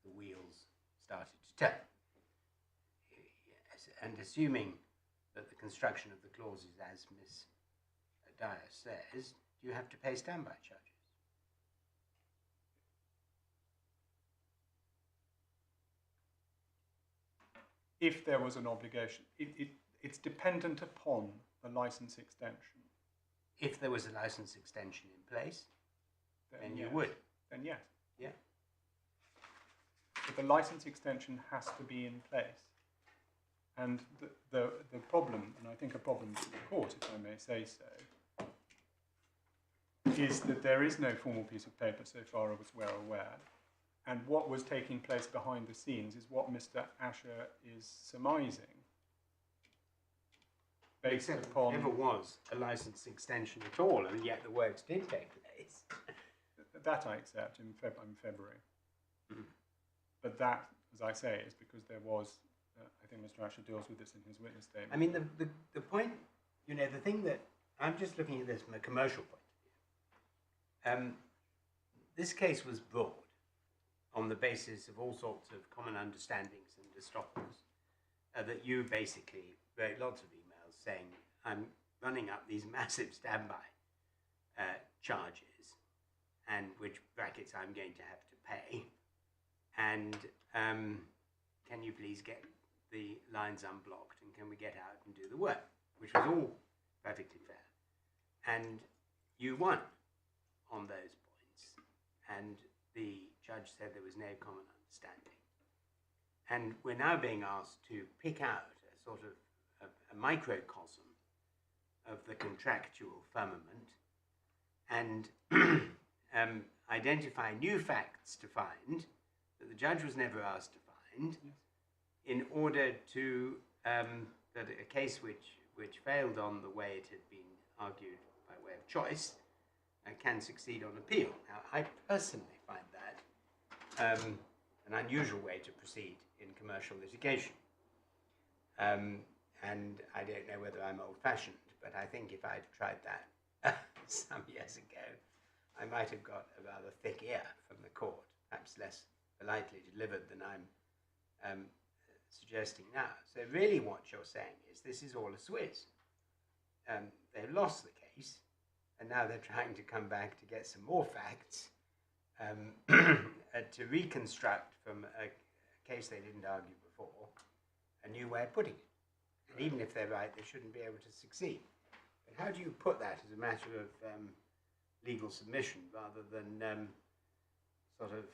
the wheels started to turn. And assuming that the construction of the clause is as Miss Dyer says, do you have to pay standby charges? If there was an obligation, it's dependent upon the license extension. If there was a license extension in place, then yes. you would. Then yes. Yeah. But the license extension has to be in place. And the problem, and I think a problem to the court, if I may say so, is that there is no formal piece of paper so far as we're aware. And what was taking place behind the scenes is what Mr. Asher is surmising. Based Except upon... there never was a license extension at all, and yet the works did take place. That I accept in February. Mm. But that, as I say, is because there was, I think Mr. Asher deals with this in his witness statement. I mean, the point, you know, the thing that, I'm just looking at this from a commercial point of view. This case was brought on the basis of all sorts of common understandings and estoppels that you basically wrote lots of emails saying, I'm running up these massive standby charges, and which brackets I'm going to have to pay, and can you please get the lines unblocked, and can we get out and do the work? which was all perfectly fair. And you won on those points, and the judge said there was no common understanding. And we're now being asked to pick out a sort of a microcosm of the contractual firmament and identify new facts to find that the judge was never asked to find, in order to that a case which failed on the way it had been argued by way of choice can succeed on appeal. Now, I personally find that an unusual way to proceed in commercial litigation. And I don't know whether I'm old-fashioned, but I think if I'd tried that some years ago, I might have got a rather thick ear from the court, perhaps less politely delivered than I'm suggesting now. So really what you're saying is this is all a Swiss. They've lost the case, and now they're trying to come back to get some more facts to reconstruct from a case they didn't argue before a new way of putting it. And even if they're right, they shouldn't be able to succeed. But how do you put that as a matter of legal submission rather than sort of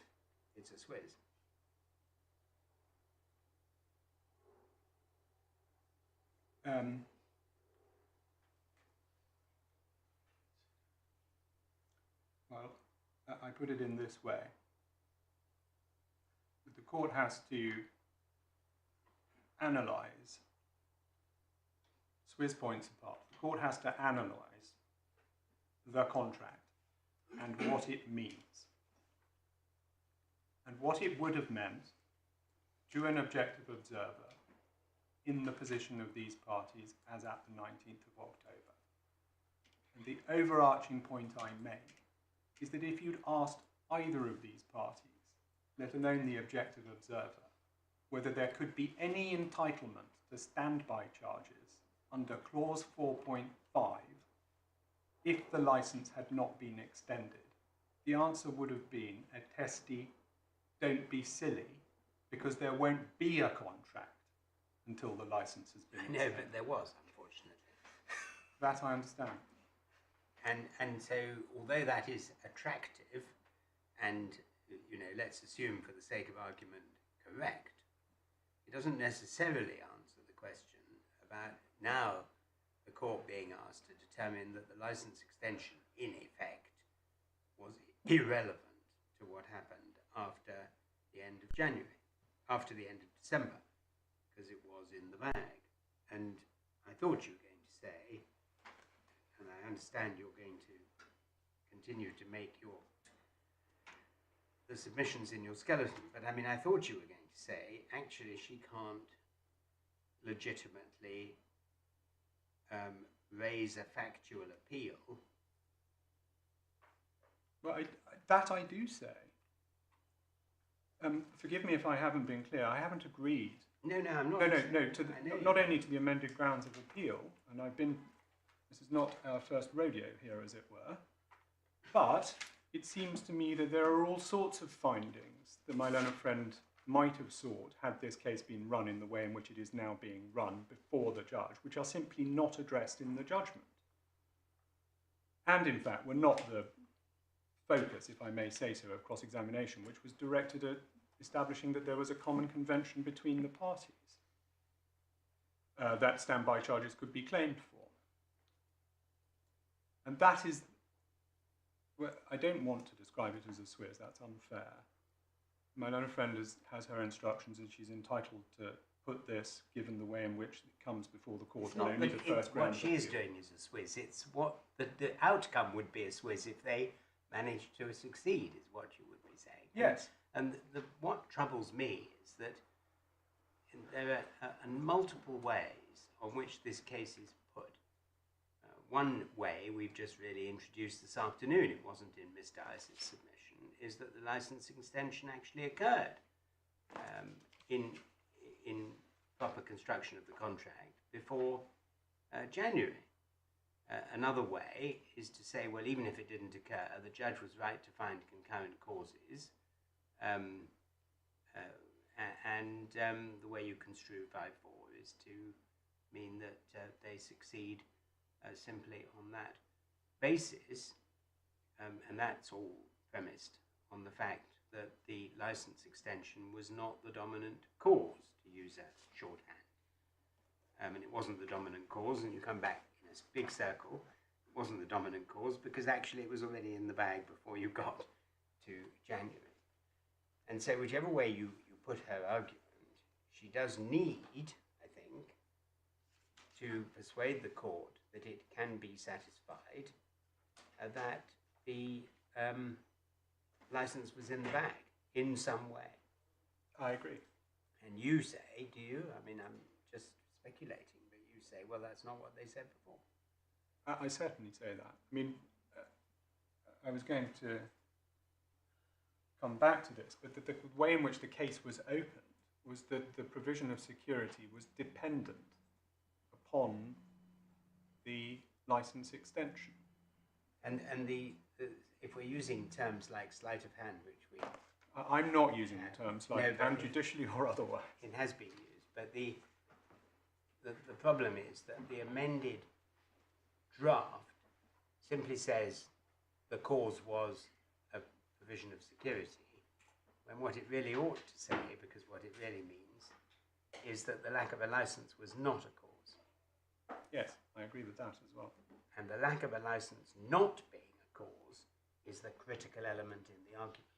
it's a Swiss? Well, I put it in this way. The court has to analyse, Swiss points apart, the court has to analyse the contract and what it means. And what it would have meant to an objective observer in the position of these parties as at the 19th of October. And the overarching point I make is that if you'd asked either of these parties, let alone the objective observer, whether there could be any entitlement to standby charges under clause 4.5 if the licence had not been extended, the answer would have been a testy, don't be silly, because there won't be a contract until the licence has been extended. No, but there was, unfortunately. That I understand. And so, although that is attractive, and you know, let's assume for the sake of argument correct, it doesn't necessarily answer the question about now the court being asked to determine that the licence extension, in effect, was irrelevant to what happened after the end of January, after the end of December, because it was in the bag. And I thought you were going to say, and I understand you're going to continue to make the submissions in your skeleton, but I mean, I thought you were going to say, actually, she can't legitimately raise a factual appeal. Well, that I do say. Forgive me if I haven't been clear. I haven't agreed. No, I'm not. No. Not only to the amended grounds of appeal, and this is not our first rodeo here, as it were, but it seems to me that there are all sorts of findings that my learned friend might have sought had this case been run in the way in which it is now being run before the judge, which are simply not addressed in the judgment. And in fact, were not the focus, if I may say so, of cross-examination, which was directed at establishing that there was a common convention between the parties that standby charges could be claimed for. And that is, well, I don't want to describe it as a Swiss, that's unfair. My learned friend has her instructions and she's entitled to put this, given the way in which it comes before the court, and only the first ground. What she is doing is a Swiss. It's what the outcome would be a Swiss if they managed to succeed, is what you would be saying. Yes. And what troubles me is that there are multiple ways on which this case is put. One way we've just really introduced this afternoon, it wasn't in Miss Dias' submission, is that the licence extension actually occurred in proper construction of the contract before January. Another way is to say, well, even if it didn't occur, the judge was right to find concurrent causes, and the way you construe 5.4 is to mean that they succeed simply on that basis, and that's all premised on the fact that the license extension was not the dominant cause, to use that shorthand. And it wasn't the dominant cause, and you come back in a big circle. It wasn't the dominant cause because actually it was already in the bag before you got to January. And so whichever way you put her argument, she does need, I think, to persuade the court that it can be satisfied that the license was in the bag in some way. I agree. And you say, do you? I mean, I'm just speculating, but you say, well, that's not what they said before. I certainly say that. I mean, I was going to come back to this, but the way in which the case was opened was that the provision of security was dependent upon the license extension. And if we're using terms like sleight of hand, which we... I'm not using the terms like no, hand judicially or otherwise. It has been used, but the problem is that the amended draft simply says the cause was a provision of security, when what it really ought to say, because what it really means, is that the lack of a license was not a cause. Yes, I agree with that as well. And the lack of a license not being a cause is the critical element in the argument.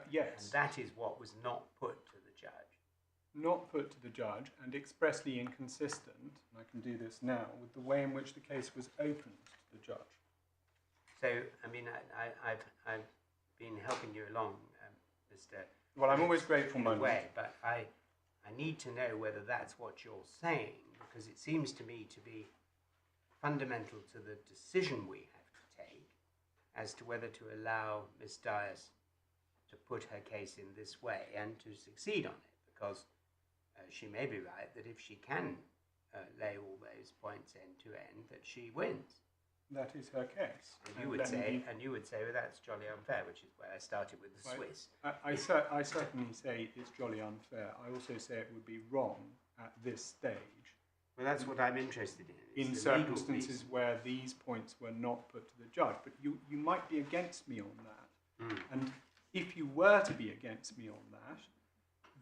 Yes. And that is what was not put to the judge. Not put to the judge and expressly inconsistent, and I can do this now, with the way in which the case was opened to the judge. So, I mean, I've been helping you along, Mr. Well, I'm always grateful, in a Mona. way, but I need to know whether that's what you're saying, because it seems to me to be fundamental to the decision we have to take as to whether to allow Miss Dias to put her case in this way and to succeed on it, because she may be right that if she can lay all those points end to end, that she wins. That is her case. And you would say, well, that's jolly unfair, which is where I started with the Swiss. I certainly say it's jolly unfair. I also say it would be wrong at this stage. Well, that's what I'm interested in. In circumstances where these points were not put to the judge. But you might be against me on that. Mm. And if you were to be against me on that,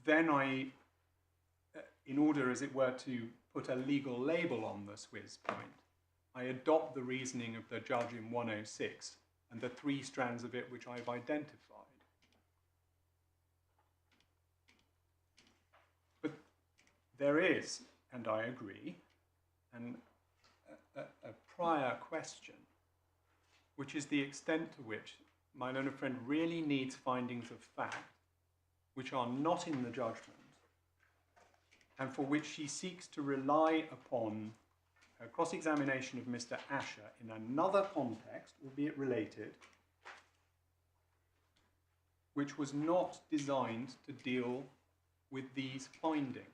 then I, in order, as it were, to put a legal label on the Swiss point, I adopt the reasoning of the judge in 106 and the three strands of it which I've identified. But there is, and I agree, a prior question, which is the extent to which my learned friend really needs findings of fact which are not in the judgment and for which she seeks to rely upon a cross-examination of Mr. Asher in another context, albeit related, which was not designed to deal with these findings.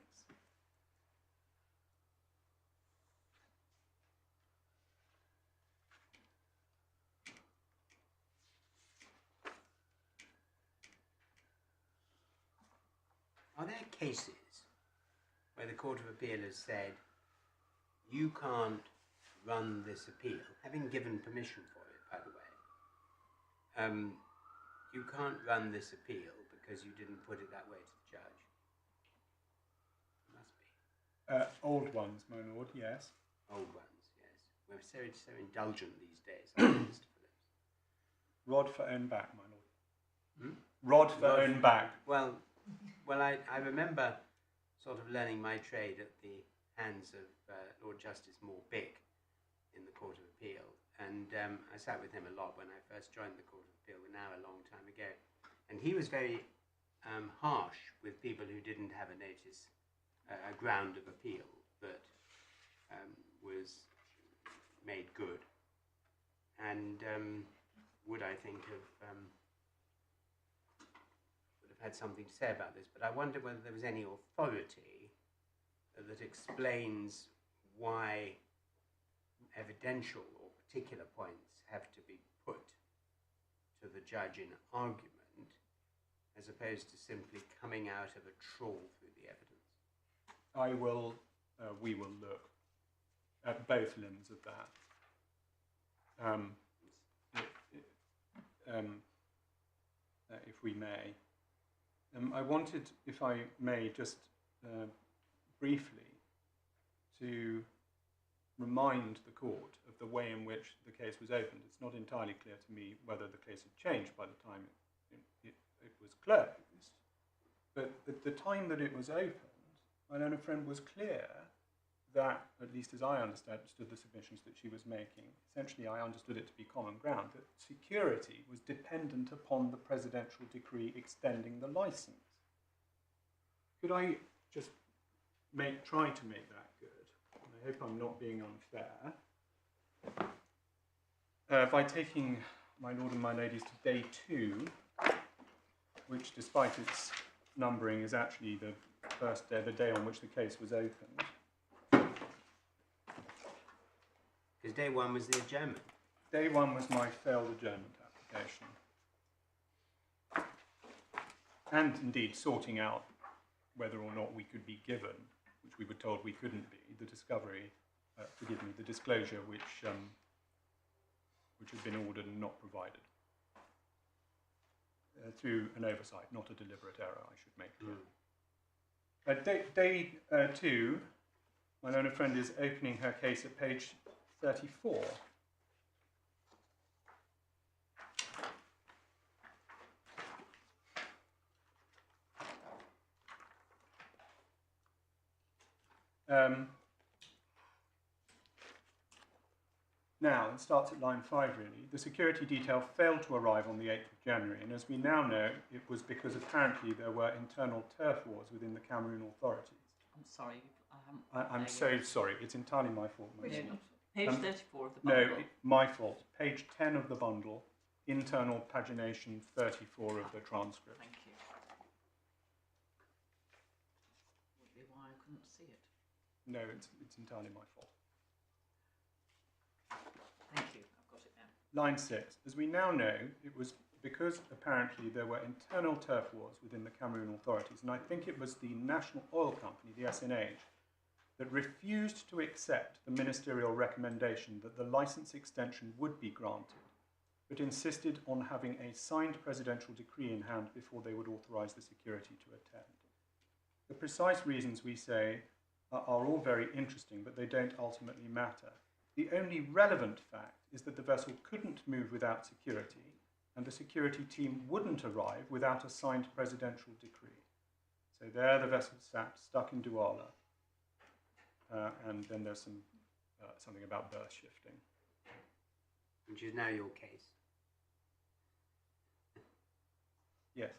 Are there cases where the Court of Appeal has said, you can't run this appeal, having given permission for it, by the way, you can't run this appeal because you didn't put it that way to the judge? Must be. Old ones, my lord, yes. Old ones, yes. We're so indulgent these days, aren't we, Mr. Phillips? Rod for own back, my lord. Hmm? Rod for own back. Well, I remember sort of learning my trade at the hands of Lord Justice Moore-Bick in the Court of Appeal, and I sat with him a lot when I first joined the Court of Appeal, now a long time ago, and he was very harsh with people who didn't have a notice, a ground of appeal that was made good, and would, I think, have had something to say about this, but I wonder whether there was any authority that explains why evidential or particular points have to be put to the judge in argument as opposed to simply coming out of a trawl through the evidence. I will we will look at both limbs of that. If we may. I wanted, if I may, just briefly to remind the court of the way in which the case was opened. It's not entirely clear to me whether the case had changed by the time it was closed, but at the time that it was opened, my learned friend was clear that, at least as I understood the submissions that she was making, essentially I understood it to be common ground, that security was dependent upon the presidential decree extending the license. Could I just try to make that good? And I hope I'm not being unfair. By taking my lord and my ladies to day 2, which despite its numbering is actually the first day, the day on which the case was opened. Because day 1 was the adjournment. Day 1 was my failed adjournment application. And indeed sorting out whether or not we could be given, which we were told we couldn't be, the discovery, the disclosure which had been ordered and not provided. Through an oversight, not a deliberate error, I should make clear. Day 2, my learned friend is opening her case at page 34. Now, it starts at line 5 really. The security detail failed to arrive on the 8th of January, and as we now know, it was because apparently there were internal turf wars within the Cameroon authorities. I'm sorry, I'm so sorry, it's entirely my fault. Page 34 of the bundle. No, my fault. Page 10 of the bundle, internal pagination 34 of the transcript. Thank you. Would be why I couldn't see it. No, it's entirely my fault. Thank you, I've got it now. Line 6. As we now know, it was because apparently there were internal turf wars within the Cameroon authorities, and I think it was the National Oil Company, the SNH, that refused to accept the ministerial recommendation that the license extension would be granted, but insisted on having a signed presidential decree in hand before they would authorise the security to attend. The precise reasons, we say, are all very interesting, but they don't ultimately matter. The only relevant fact is that the vessel couldn't move without security, and the security team wouldn't arrive without a signed presidential decree. So there the vessel sat, stuck in Douala, and then there's something about berth shifting. Which is now your case. Yes.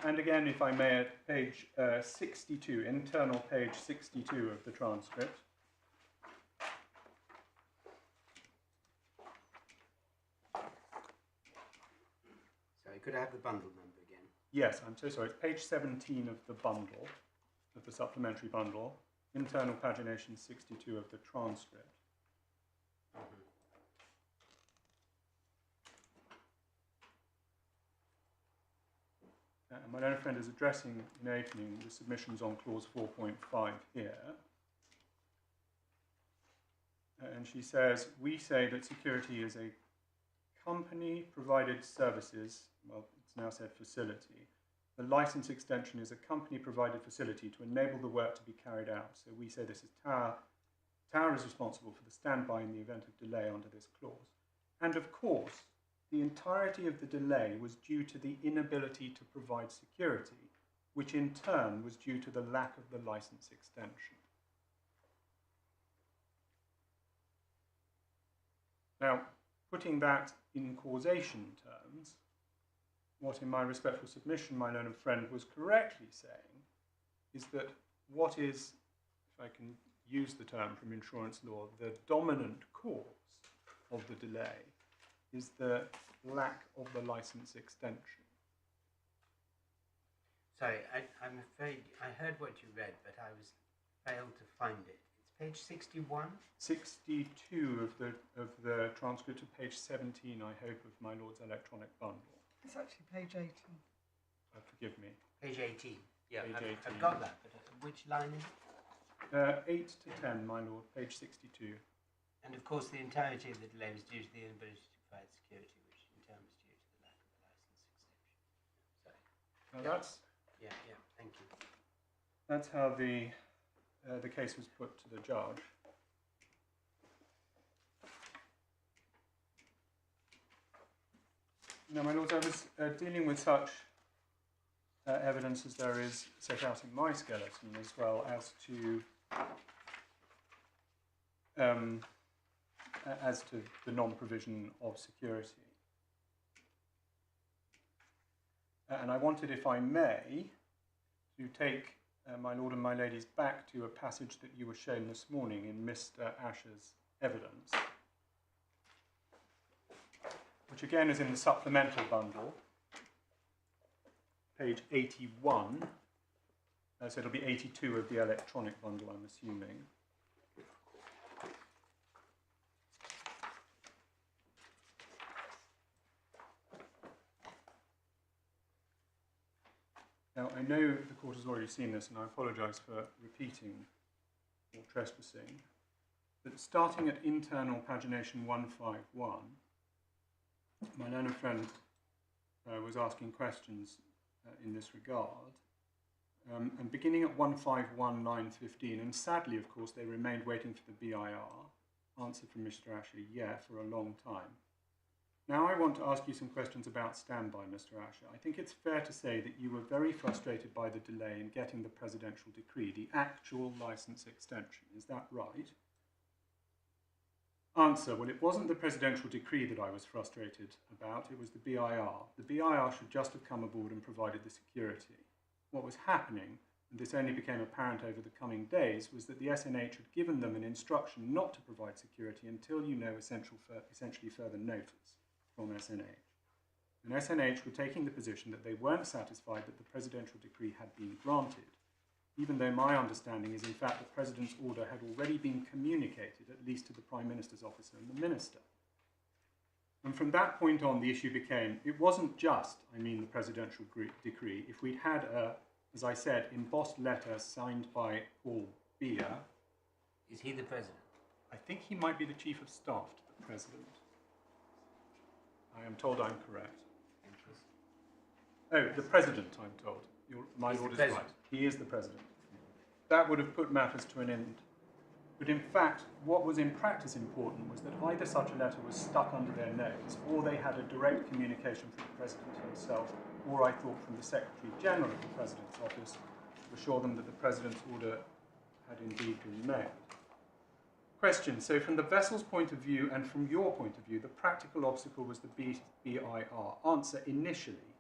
And again, if I may, at page 62, internal page 62 of the transcript. Sorry, could I have the bundle number again? Yes, I'm so sorry. It's page 17 of the bundle, of the supplementary bundle, internal pagination 62 of the transcript. And my learned friend is addressing in opening the submissions on clause 4.5 here. And she says, we say that security is a company provided services, well, it's now said facility. The license extension is a company provided facility to enable the work to be carried out. So we say this is Tower. Tower is responsible for the standby in the event of delay under this clause. And of course, the entirety of the delay was due to the inability to provide security, which in turn was due to the lack of the license extension. Now, putting that in causation terms, what in my respectful submission my learned friend was correctly saying is that what is, if I can use the term from insurance law, the dominant cause of the delay is the lack of the license extension. Sorry, I'm afraid I heard what you read, but I failed to find it. It's page 61? 62 of the transcript of page 17, I hope, of my Lord's electronic bundle. It's actually page 18. Forgive me. Page 18. Yeah, page 18. I've got that, but which line is it? 8 to 10, my lord, page 62. And of course, the entirety of the delay was due to the inability to provide security, which in turn was due to the lack of a license exception. Sorry. Now Yeah. that's Thank you. That's how the case was put to the judge. Now, my lords, I was dealing with such evidence as there is set out in my skeleton, as well as to the non-provision of security. And I wanted, if I may, to take my lord and my ladies back to a passage that you were shown this morning in Mr. Asher's evidence, which again is in the supplemental bundle, page 81, so it'll be 82 of the electronic bundle, I'm assuming. Now, I know the court has already seen this, and I apologise for repeating or trespassing, but starting at internal pagination 151, my learned friend was asking questions in this regard, and beginning at 151, line 15, and sadly, of course, they remained waiting for the BIR, answer from Mr. Asher, yeah, for a long time. Now I want to ask you some questions about standby, Mr. Asher. I think it's fair to say that you were very frustrated by the delay in getting the presidential decree, the actual licence extension. Is that right? Answer, well, it wasn't the presidential decree that I was frustrated about, it was the BIR. The BIR should just have come aboard and provided the security. What was happening, and this only became apparent over the coming days, was that the SNH had given them an instruction not to provide security until you know essentially further notice from SNH. And SNH were taking the position that they weren't satisfied that the presidential decree had been granted, even though my understanding is in fact the President's order had already been communicated, at least to the Prime Minister's officer and the Minister. And from that point on, the issue became, it wasn't just, the presidential decree. If we'd had a, as I said, embossed letter signed by Paul Beer. Is he the President? I think he might be the Chief of Staff to the President. I am told I'm correct. Oh, the President, I'm told. My lord is right. He is the President. That would have put matters to an end. But in fact, what was in practice important was that either such a letter was stuck under their nose, or they had a direct communication from the President himself, or I thought from the Secretary General of the President's office to assure them that the President's order had indeed been made. Question, so from the vessel's point of view and from your point of view, the practical obstacle was the BIR. Answer, initially,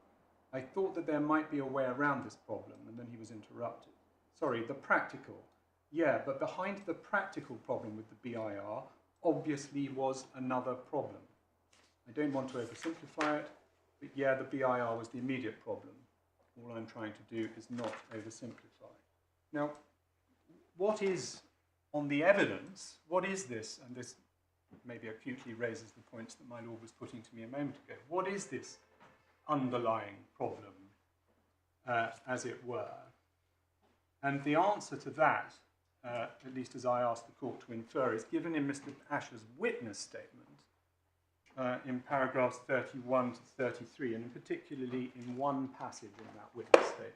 I thought that there might be a way around this problem, and then he was interrupted. Sorry, the practical. Yeah, but behind the practical problem with the BIR obviously was another problem. I don't want to oversimplify it, but yeah, the BIR was the immediate problem. All I'm trying to do is not oversimplify. Now, what is, on the evidence, what is this, and this maybe acutely raises the points that my lord was putting to me a moment ago, what is this underlying problem, as it were? And the answer to that, at least as I asked the court to infer, is given in Mr. Asher's witness statement in paragraphs 31 to 33, and particularly in one passage in that witness statement.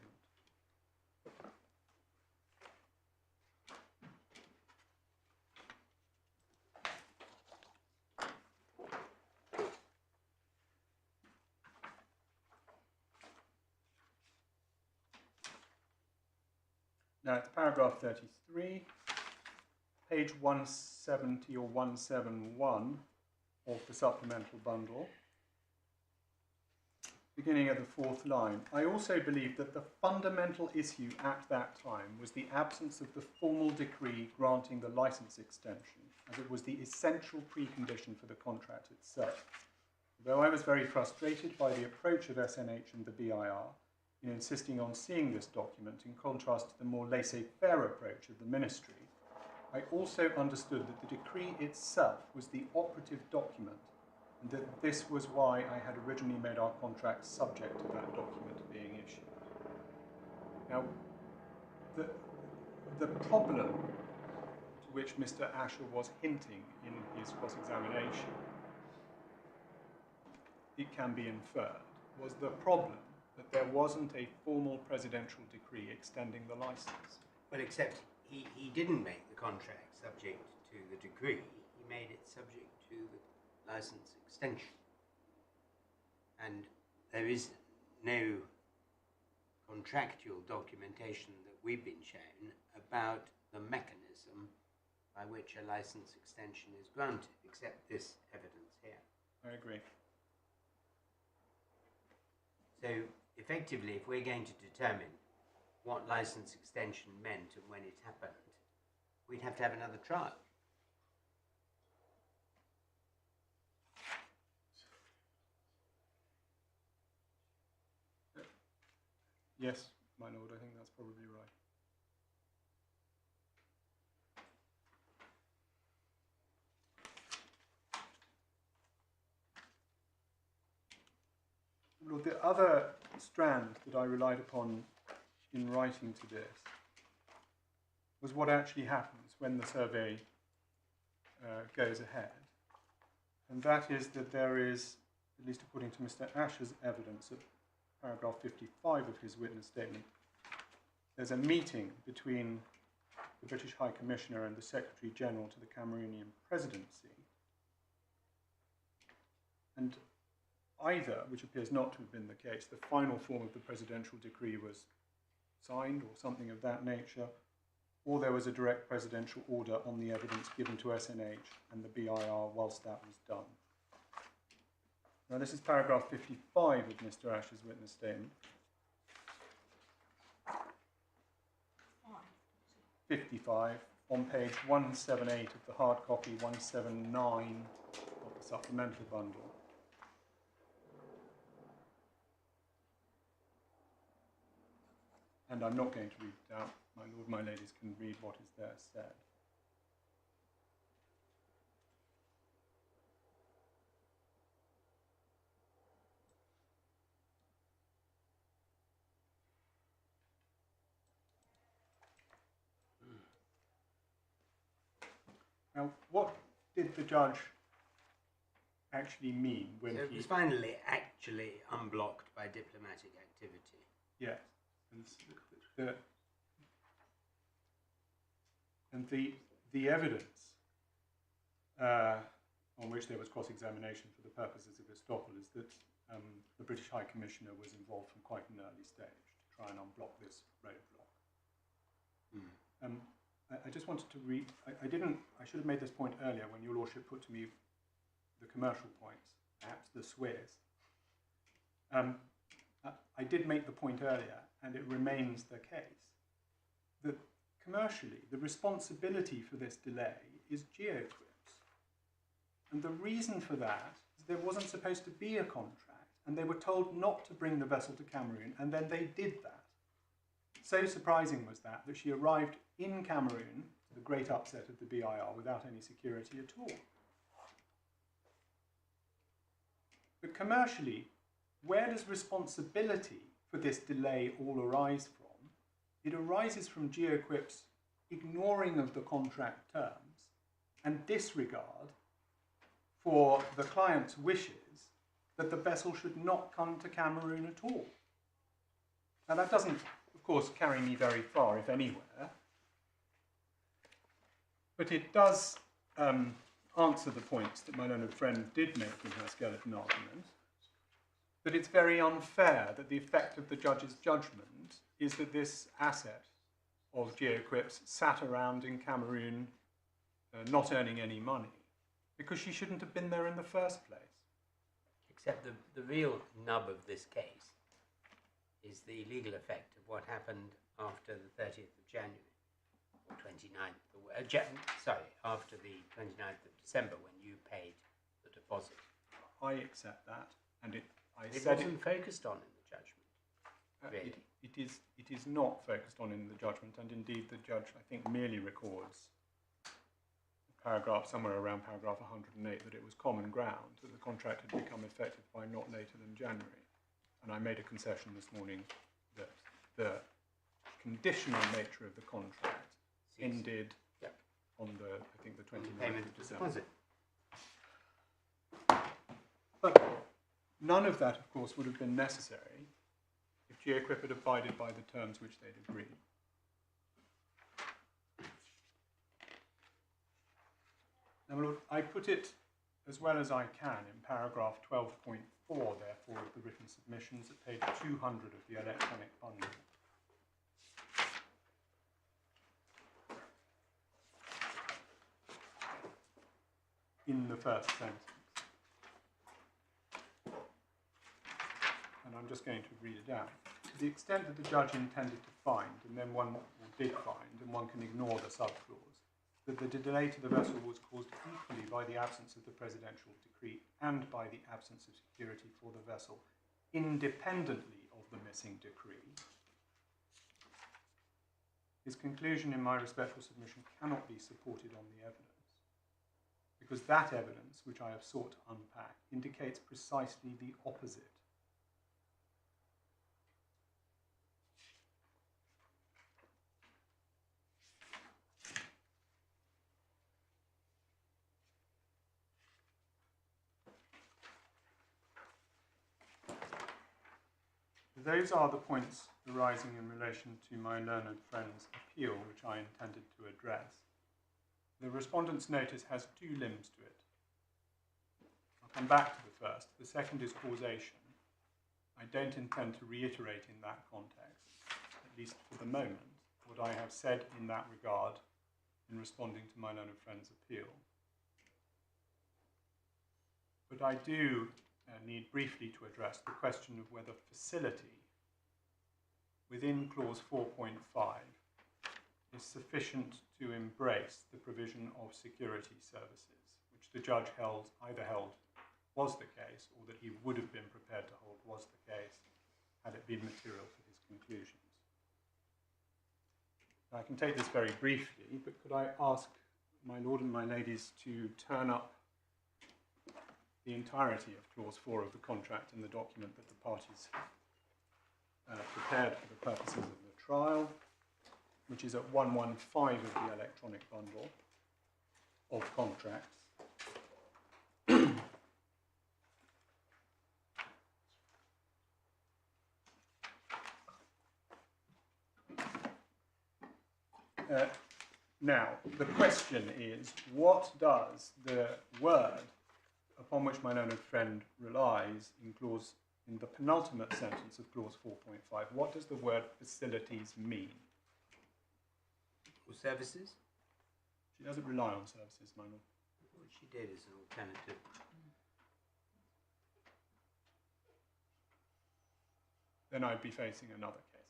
Now it's paragraph 33, page 170 or 171 of the supplemental bundle, beginning at the fourth line. I also believe that the fundamental issue at that time was the absence of the formal decree granting the license extension, as it was the essential precondition for the contract itself. Though I was very frustrated by the approach of SNH and the BIR, in insisting on seeing this document in contrast to the more laissez-faire approach of the ministry, I also understood that the decree itself was the operative document, and that this was why I had originally made our contract subject to that document being issued. Now, the problem to which Mr. Asher was hinting in his cross-examination, it can be inferred, was the problem that there wasn't a formal presidential decree extending the license. Well, except he didn't make the contract subject to the decree. He made it subject to the license extension. And there is no contractual documentation that we've been shown about the mechanism by which a license extension is granted, except this evidence here. I agree. So, effectively, if we're going to determine what license extension meant and when it happened, we'd have to have another trial. Yes, my lord, I think that's probably right. Lord, the other strand that I relied upon in writing to this was what actually happens when the survey goes ahead. And that is that there is, at least according to Mr. Asher's evidence at paragraph 55 of his witness statement, there's a meeting between the British High Commissioner and the Secretary General to the Cameroonian Presidency. And either, which appears not to have been the case, the final form of the presidential decree was signed or something of that nature, or there was a direct presidential order on the evidence given to SNH and the BIR whilst that was done. Now this is paragraph 55 of Mr. Asher's witness statement. 55 on page 178 of the hard copy, 179 of the supplemental bundle. And I'm not going to read it out. My lord, my ladies can read what is there said. Now, what did the judge actually mean when So it he... was finally actually unblocked by diplomatic activity. Yes. And the evidence on which there was cross-examination for the purposes of estoppel is that the British High Commissioner was involved from quite an early stage to try and unblock this roadblock. I just wanted to read, I should have made this point earlier when your lordship put to me the commercial points, perhaps the swears. I did make the point earlier, and it remains the case, that commercially the responsibility for this delay is Geoquip's. And the reason for that is there wasn't supposed to be a contract, and they were told not to bring the vessel to Cameroon, and then they did that. So surprising was that she arrived in Cameroon, to the great upset of the BIR, without any security at all. But commercially, where does responsibility for this delay all arise from? It arises from Geoquip's ignoring of the contract terms and disregard for the client's wishes that the vessel should not come to Cameroon at all. Now that doesn't, of course, carry me very far, if anywhere, but it does answer the points that my learned friend did make in her skeleton argument, that it's very unfair that the effect of the judge's judgment is that this asset of Geoquip's sat around in Cameroon not earning any money, because she shouldn't have been there in the first place. Except the real nub of this case is the legal effect of what happened after the 30th of January, or 29th, after the 29th of December when you paid the deposit. I accept that, and it wasn't focused on in the judgment, really. It is not focused on in the judgment, and indeed the judge, I think, merely records a paragraph, somewhere around paragraph 108, that it was common ground, that the contract had become effective by not later than January. And I made a concession this morning that the conditional nature of the contract ended Yep. on the, I think, the 29th Payment of of December. deposit. But none of that, of course, would have been necessary if Geoquip had abided by the terms which they'd agreed. Now, Lord, I put it as well as I can in paragraph 12.4, therefore, of the written submissions at page 200 of the electronic bundle. In the first sentence. And I'm just going to read it out. To the extent that the judge intended to find, and then one did find, and one can ignore the subclause, that the delay to the vessel was caused equally by the absence of the presidential decree and by the absence of security for the vessel, independently of the missing decree, his conclusion in my respectful submission cannot be supported on the evidence, because that evidence, which I have sought to unpack, indicates precisely the opposite. Those are the points arising in relation to my learned friend's appeal, which I intended to address. The respondent's notice has two limbs to it. I'll come back to the first. The second is causation. I don't intend to reiterate in that context, at least for the moment, what I have said in that regard in responding to my learned friend's appeal. But I do need briefly to address the question of whether facility within clause 4.5 is sufficient to embrace the provision of security services, which the judge either held was the case, or that he would have been prepared to hold was the case, had it been material for his conclusions. Now, I can take this very briefly, but could I ask my lord and my ladies to turn up the entirety of clause 4 of the contract in the document that the parties prepared for the purposes of the trial, which is at 115 of the electronic bundle of contracts. Now, the question is, what does the word upon which my learned friend relies in the penultimate sentence of clause 4.5, what does the word facilities mean? Or services? She doesn't rely on services, my lord. What she did is an alternative. Then I'd be facing another case.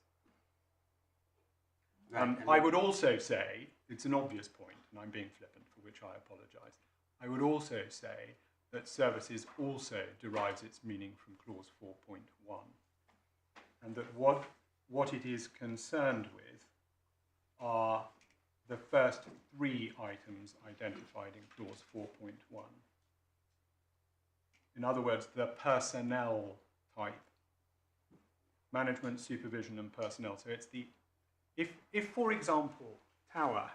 Right, I would also say, it's an obvious point, and I'm being flippant, for which I apologise. I would also say that services also derives its meaning from clause 4.1, and that what it is concerned with are the first three items identified in clause 4.1. In other words, the personnel type, management, supervision, and personnel. So it's the, if for example, Tower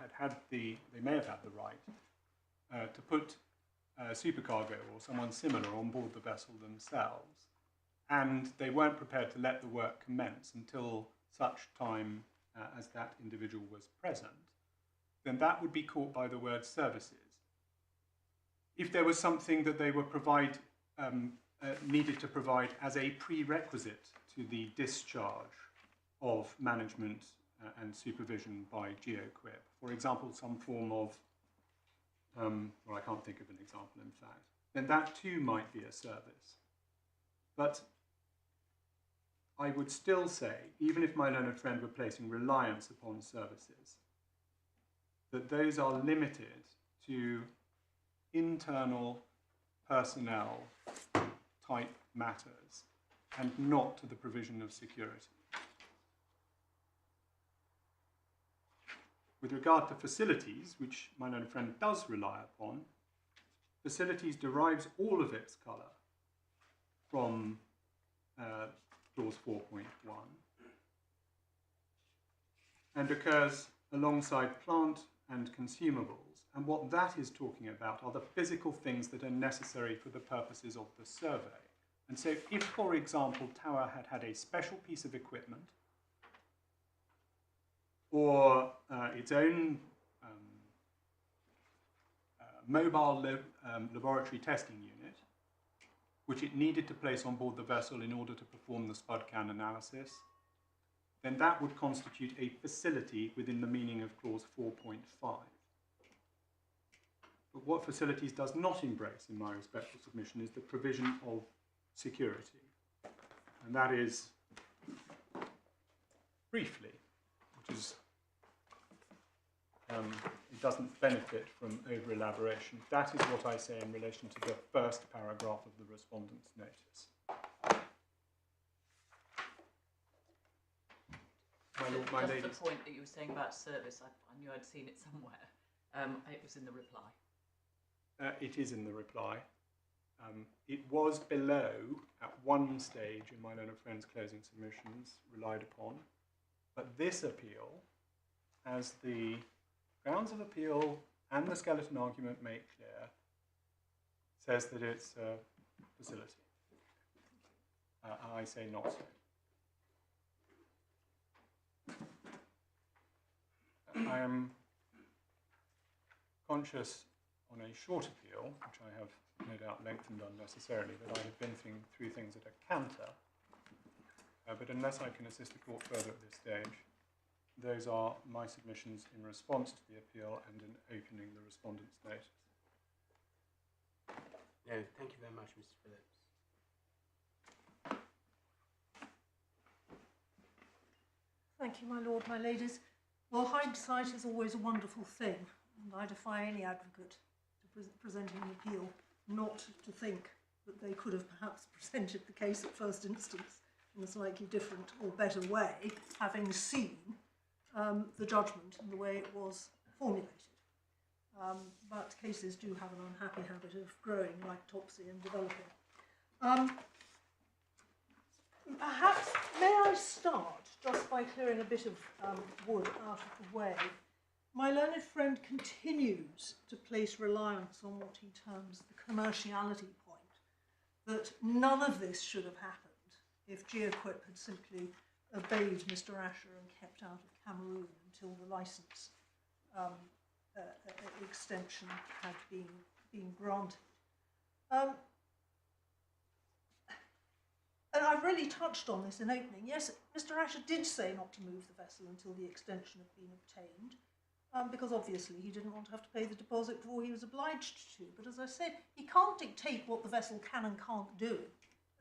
they may have had the right to put a supercargo or someone similar on board the vessel themselves, and they weren't prepared to let the work commence until such time as that individual was present, then that would be caught by the word services. If there was something that they were needed to provide as a prerequisite to the discharge of management and supervision by Geoquip, for example, some form of well, I can't think of an example, in fact, then that too might be a service. But I would still say, even if my learned friend were placing reliance upon services, that those are limited to internal personnel type matters and not to the provision of security. With regard to facilities, which my learned friend does rely upon, facilities derives all of its colour from clause 4.1. and occurs alongside plant and consumables. And what that is talking about are the physical things that are necessary for the purposes of the survey. And so if, for example, Tower had had a special piece of equipment or its own mobile laboratory testing unit, which it needed to place on board the vessel in order to perform the spud can analysis, then that would constitute a facility within the meaning of clause 4.5. But what facilities does not embrace, in my respectful submission, is the provision of security. And that is, briefly, which is, it doesn't benefit from over-elaboration. That is what I say in relation to the first paragraph of the respondent's notice. My lord, my ladies. Just the point that you were saying about service, I knew I'd seen it somewhere. It was in the reply. It is in the reply. It was below, at one stage in my learned friend's closing submissions, relied upon. But this appeal, as the grounds of appeal and the skeleton argument make clear, says that it's a facility. I say not so. I am conscious on a short appeal, which I have no doubt lengthened unnecessarily, that I have been through things at a canter. But unless I can assist the court further at this stage, those are my submissions in response to the appeal and in opening the respondent's notice. No, thank you very much, Mr. Phillips. Thank you, my lord, my ladies. Well, hindsight is always a wonderful thing, and I defy any advocate to presenting an appeal not to think that they could have perhaps presented the case at first instance in a slightly different or better way, having seen the judgment and the way it was formulated. But cases do have an unhappy habit of growing like Topsy and developing. Perhaps, may I start just by clearing a bit of wood out of the way? My learned friend continues to place reliance on what he terms the commerciality point, that none of this should have happened if Geoquip had simply obeyed Mr. Asher and kept out of Cameroon until the licence extension had been granted. And I've really touched on this in opening. Yes, Mr. Asher did say not to move the vessel until the extension had been obtained, because obviously he didn't want to have to pay the deposit before he was obliged to. But as I said, he can't dictate what the vessel can and can't do.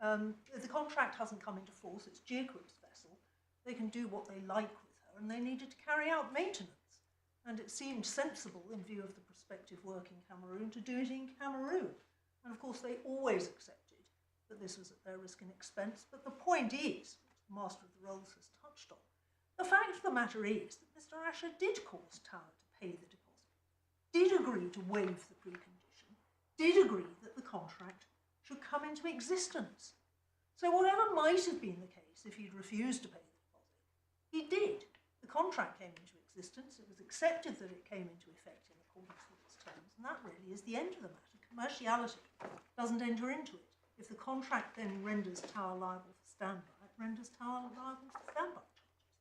The contract hasn't come into force, it's Geoquip's vessel. They can do what they like with her, and they needed to carry out maintenance. And it seemed sensible, in view of the prospective work in Cameroon, to do it in Cameroon. And of course, they always accepted that this was at their risk and expense. But the point is, which the Master of the Rolls has touched on, the fact of the matter is that Mr. Asher did cause Tower to pay the deposit, did agree to waive the precondition, did agree that the contract should come into existence. So whatever might have been the case if he'd refused to pay the deposit, he did. The contract came into existence, it was accepted that it came into effect in accordance with its terms, and that really is the end of the matter. Commerciality doesn't enter into it. If the contract then renders Tower liable for standby, it renders Tower liable for standby charges.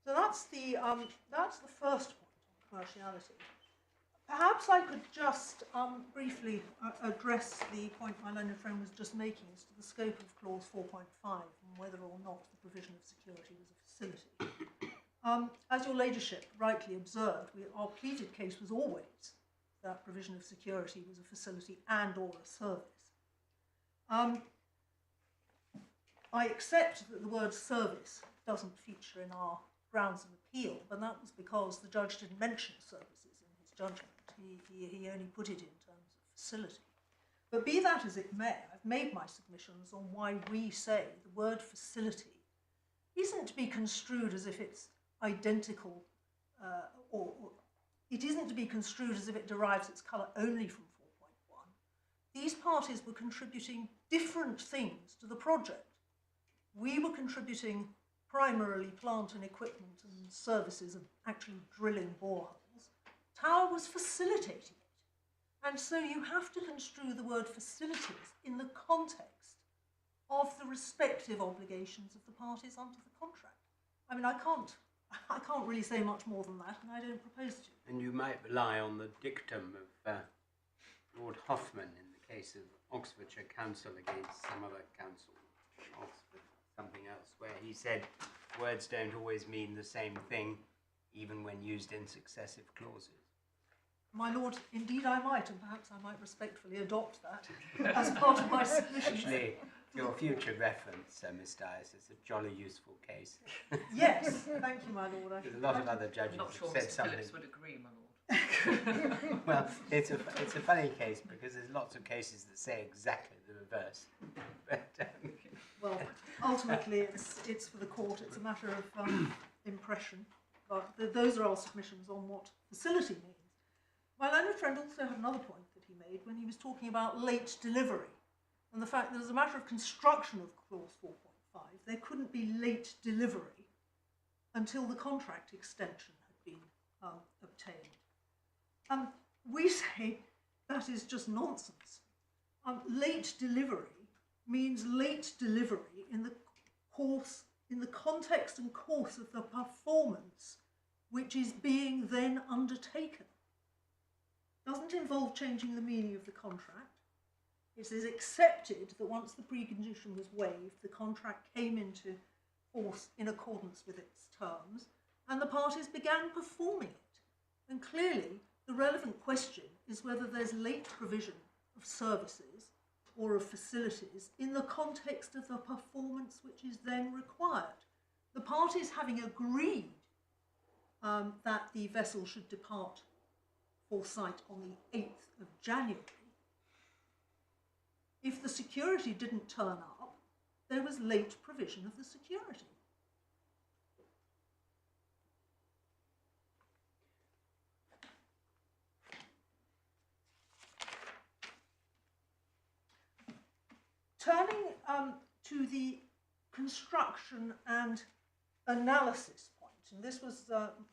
So that's the first point on commerciality. Perhaps I could just briefly address the point my learned friend was just making as to the scope of clause 4.5 and whether or not the provision of security was a facility. As your ladyship rightly observed, our pleaded case was always that provision of security was a facility and or a service. I accept that the word service doesn't feature in our grounds of appeal, but that was because the judge didn't mention services in his judgment. He only put it in terms of facility. But be that as it may, I've made my submissions on why we say the word facility isn't to be construed as if it's identical, or it isn't to be construed as if it derives its colour only from 4.1. These parties were contributing different things to the project. We were contributing primarily plant and equipment and services of actually drilling boreholes, Tower was facilitating it. And so you have to construe the word facilities in the context of the respective obligations of the parties under the contract. I mean, I can't really say much more than that, and I don't propose to. And you might rely on the dictum of Lord Hoffman in the case of Oxfordshire Council against some other council, Oxford, something else, where he said words don't always mean the same thing, even when used in successive clauses. My lord, indeed I might, and perhaps I might respectfully adopt that as part of my submission. Actually, for your future reference, Miss Dias, it's a jolly useful case. Yes, thank you, my lord. There's a lot of other judges I'm not who sure said Mr. something. Phillips would agree, my lord. Well, it's a funny case because there's lots of cases that say exactly the reverse. But, Well, ultimately it's for the court, it's a matter of impression, but those are our submissions on what facility means. My learned friend also had another point that he made when he was talking about late delivery and the fact that as a matter of construction of clause 4.5, there couldn't be late delivery until the contract extension had been obtained. We say that is just nonsense. Late delivery means late delivery in the context and course of the performance which is being then undertaken. Doesn't involve changing the meaning of the contract. It is accepted that once the precondition was waived, the contract came into force in accordance with its terms, and the parties began performing it. And clearly, the relevant question is whether there's late provision of services or of facilities in the context of the performance which is then required. The parties having agreed that the vessel should depart for site on the 8th of January, if the security didn't turn up, there was late provision of the security. Turning to the construction and analysis point, and this was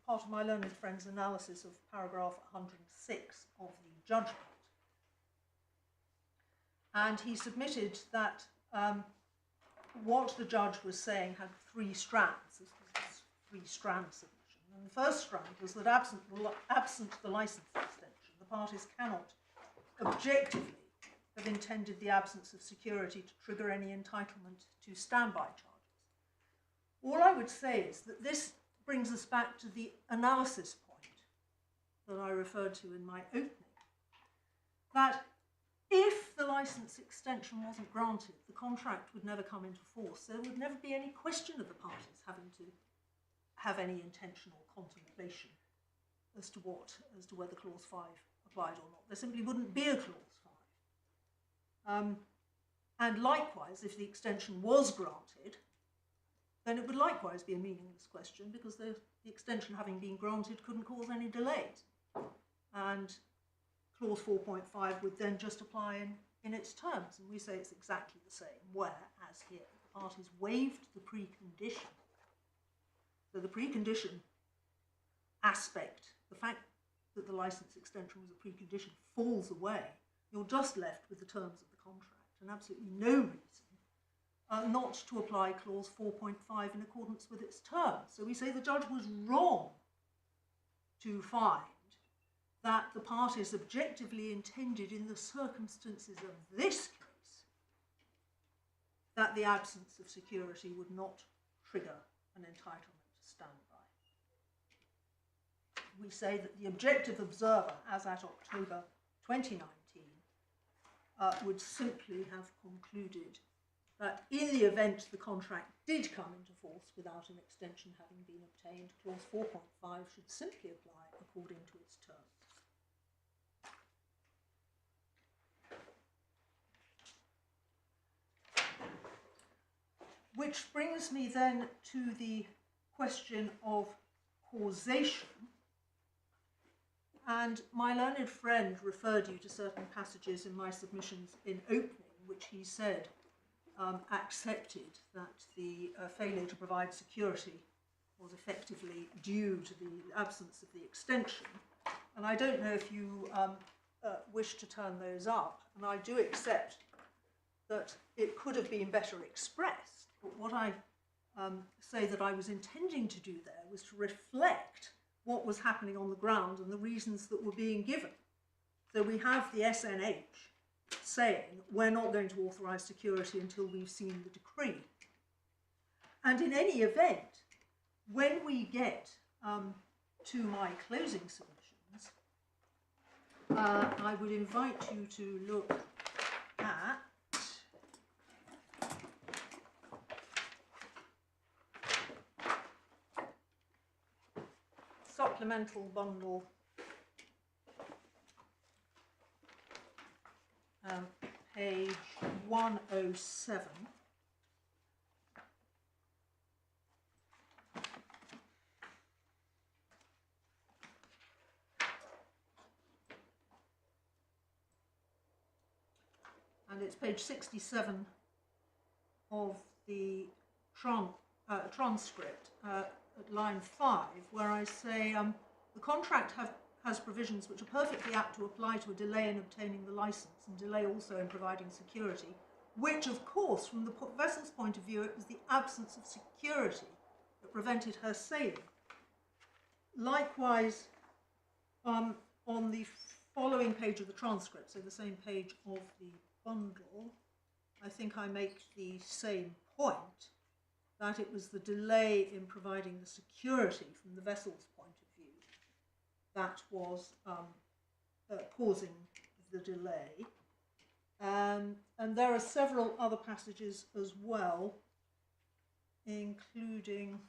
part of my learned friend's analysis of paragraph 106 of the judgment. And he submitted that what the judge was saying had three strands. This was his three-strand submission. And the first strand was that absent the license extension, the parties cannot objectively have intended the absence of security to trigger any entitlement to standby charges. All I would say is that this brings us back to the analysis point that I referred to in my opening, that if the license extension wasn't granted, the contract would never come into force. There would never be any question of the parties having to have any intentional contemplation as to whether clause 5 applied or not. There simply wouldn't be a clause 5. And likewise, if the extension was granted, then it would likewise be a meaningless question because the extension having been granted couldn't cause any delays. And clause 4.5 would then just apply in its terms. And we say it's exactly the same, whereas here the parties waived the precondition. So the precondition aspect, the fact that the license extension was a precondition, falls away. You're just left with the terms of the contract and absolutely no reason not to apply clause 4.5 in accordance with its terms. So we say the judge was wrong to find that the parties objectively intended in the circumstances of this case that the absence of security would not trigger an entitlement to standby. We say that the objective observer, as at October 2019, would simply have concluded that in the event the contract did come into force without an extension having been obtained, clause 4.5 should simply apply according to its terms. Which brings me then to the question of causation. And my learned friend referred you to certain passages in my submissions in opening, which he said accepted that the failure to provide security was effectively due to the absence of the extension. And I don't know if you wish to turn those up, and I do accept that it could have been better expressed, but what I say that I was intending to do there was to reflect what was happening on the ground and the reasons that were being given. So we have the SNH saying we're not going to authorise security until we've seen the decree. And in any event, when we get to my closing submissions, I would invite you to look at supplemental bundle page 107. And it's page 67 of the transcript at line 5, where I say the contract has provisions which are perfectly apt to apply to a delay in obtaining the licence and delay also in providing security, which of course from the vessel's point of view it was the absence of security that prevented her sailing. Likewise, on the following page of the transcript, so the same page of the bundle, I think I make the same point, that it was the delay in providing the security from the vessel's point of view that was causing the delay. And there are several other passages as well, including,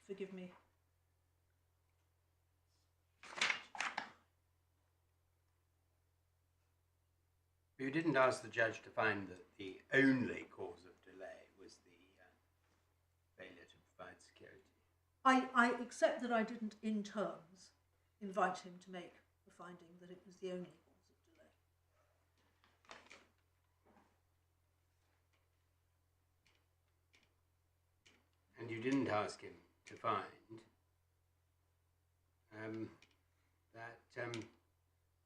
forgive me, you didn't ask the judge to find that the only cause of delay was the failure to provide security. I accept that I didn't in terms invite him to make the finding that it was the only cause of delay. And you didn't ask him to find that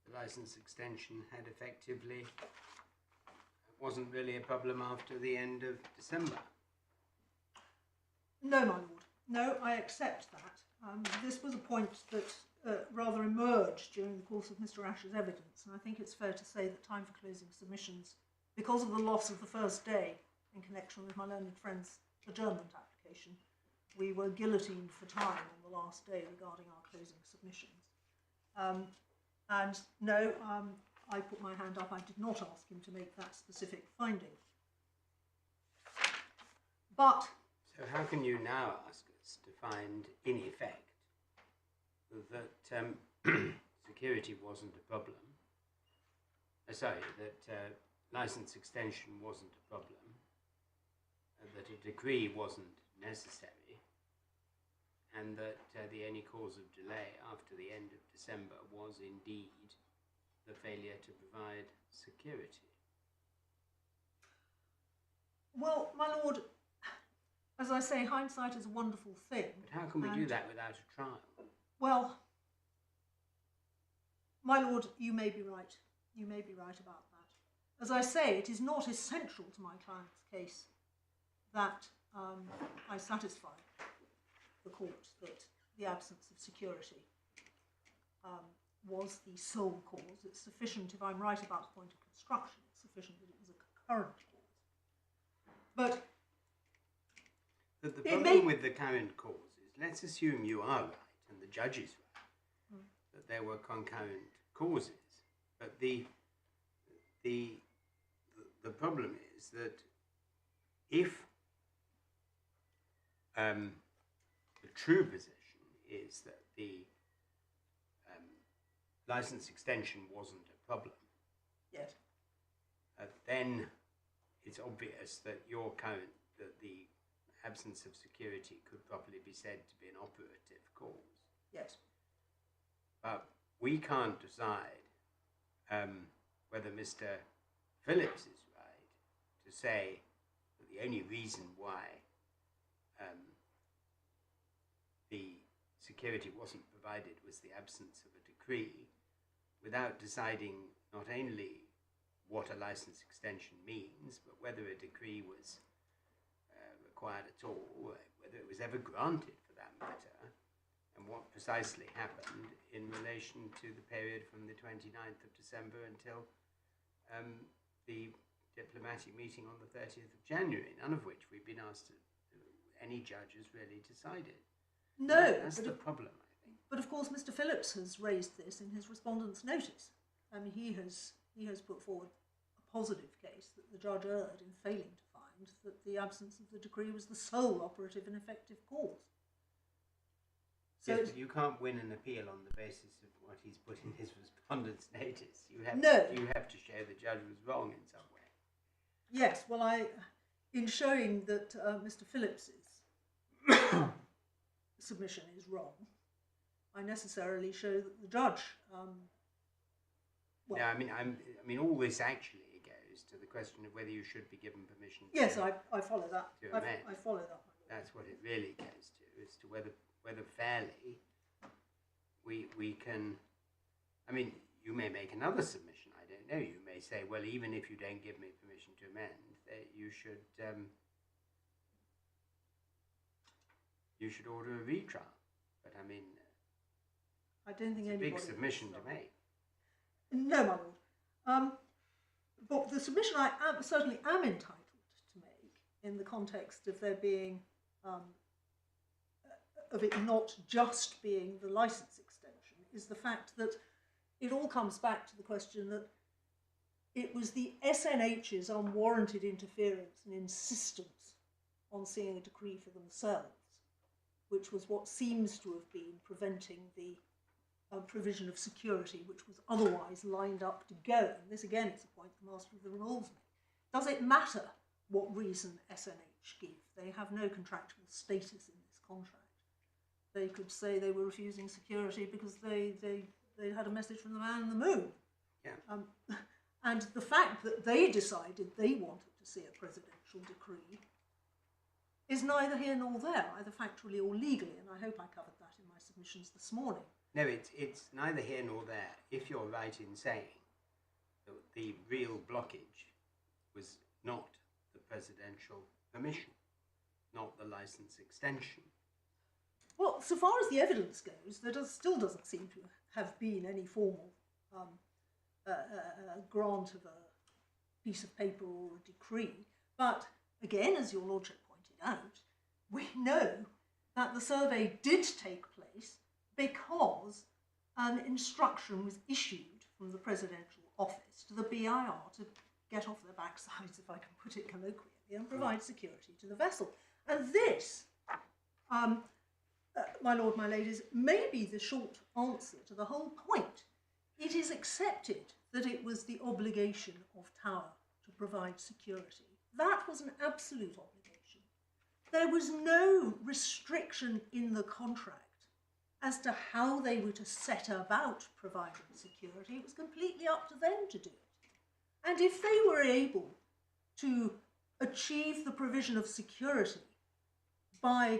the licence extension had effectively wasn't really a problem after the end of December. No, my lord. No, I accept that. This was a point that rather emerged during the course of Mr. Asher's evidence, and I think it's fair to say that time for closing submissions, because of the loss of the first day in connection with my learned friend's adjournment application, we were guillotined for time on the last day regarding our closing submissions. And no, I put my hand up. I did not ask him to make that specific finding. But so how can you now ask us to find, in effect, that security wasn't a problem? That licence extension wasn't a problem, that a decree wasn't necessary, and that the only cause of delay after the end of December was indeed the failure to provide security? well, my lord, as I say, hindsight is a wonderful thing. But how can we do that without a trial? Well, my lord, you may be right. You may be right about that. As I say, it is not essential to my client's case that I satisfy the court that the absence of security was the sole cause. It's sufficient, if I'm right about the point of construction, it's sufficient that it was a concurrent cause. But the problem with the current cause is, let's assume you are right and the judge is right, that there were concurrent causes. But the problem is that if the true position is that the licence extension wasn't a problem, yes, then it's obvious that that the absence of security could properly be said to be an operative cause. yes, But we can't decide whether Mr. Phillips is right to say that the only reason why the security wasn't provided was the absence of a decree, without deciding not only what a license extension means, but whether a decree was required at all, whether it was ever granted for that matter, and what precisely happened in relation to the period from the 29th of December until the diplomatic meeting on the 30th of January, none of which we've been asked to, any judges really decided. No, That's the problem, I think. But of course, Mr. Phillips has raised this in his respondent's notice. I mean, he has put forward a positive case that the judge erred in failing to find that the absence of the decree was the sole operative and effective cause. So yes, but you can't win an appeal on the basis of what he's put in his respondent's notice. You have to show the judge was wrong in some way. Yes, well, in showing that Mr. Phillips's submission is wrong, I necessarily show that the judge. No, I mean, all this actually goes to the question of whether you should be given permission. Yes, I follow that. To amend. I follow that. That's what it really goes to, as to whether fairly we can. I mean, you may make another submission. I don't know. You may say, well, even if you don't give me permission to amend, you should order a retrial. But I mean, I don't think it's a anybody. big submission to make. No, my lord. But the submission I certainly am entitled to make in the context of there being, of it not just being the licence extension, is the fact that it all comes back to the question that it was the SNH's unwarranted interference and insistence on seeing a decree for themselves, which was what seems to have been preventing the provision of security, which was otherwise lined up to go. And this again is a point the Master of the Rolls made. Does it matter what reason SNH give? They have no contractual status in this contract. They could say they were refusing security because they had a message from the man in the moon. Yeah. And the fact that they decided they wanted to see a presidential decree is neither here nor there, either factually or legally, and I hope I covered that in my submissions this morning. No, it's neither here nor there. If you're right in saying that the real blockage was not the presidential permission, not the licence extension. Well, so far as the evidence goes, there still doesn't seem to have been any formal grant of a piece of paper or a decree. But again, as your lordship pointed out, we know that the survey did take place because an instruction was issued from the presidential office to the BIR to get off their backsides, if I can put it colloquially, and provide security to the vessel. And this, my lord, my ladies, may be the short answer to the whole point. It is accepted that it was the obligation of Tower to provide security. That was an absolute obligation. There was no restriction in the contract as to how they were to set about providing security. It was completely up to them to do it. And if they were able to achieve the provision of security by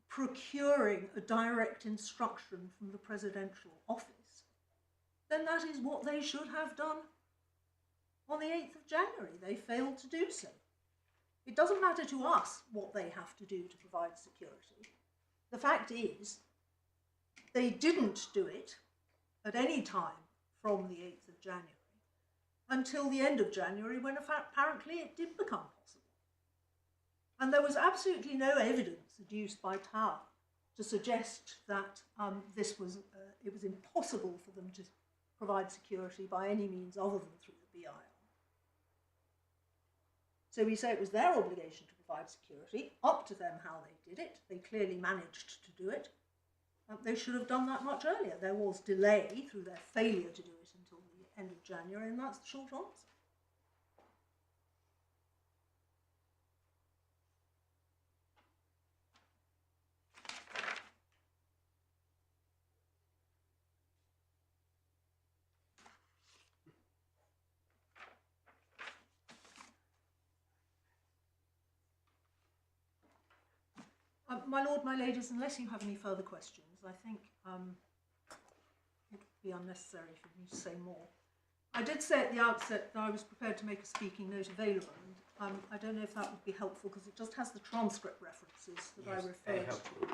procuring a direct instruction from the presidential office, then that is what they should have done on the 8th of January. They failed to do so. It doesn't matter to us what they have to do to provide security. The fact is, they didn't do it at any time from the 8th of January until the end of January, when apparently it did become possible. And there was absolutely no evidence adduced by Tower to suggest that it was impossible for them to provide security by any means other than through the BIR. So we say it was their obligation to provide security, up to them how they did it. They clearly managed to do it. They should have done that much earlier. There was delay through their failure to do it until the end of January, and that's the short answer. My lord, my ladies, unless you have any further questions, I think it would be unnecessary for me to say more. I did say at the outset that I was prepared to make a speaking note available, and I don't know if that would be helpful because it just has the transcript references that I referred to.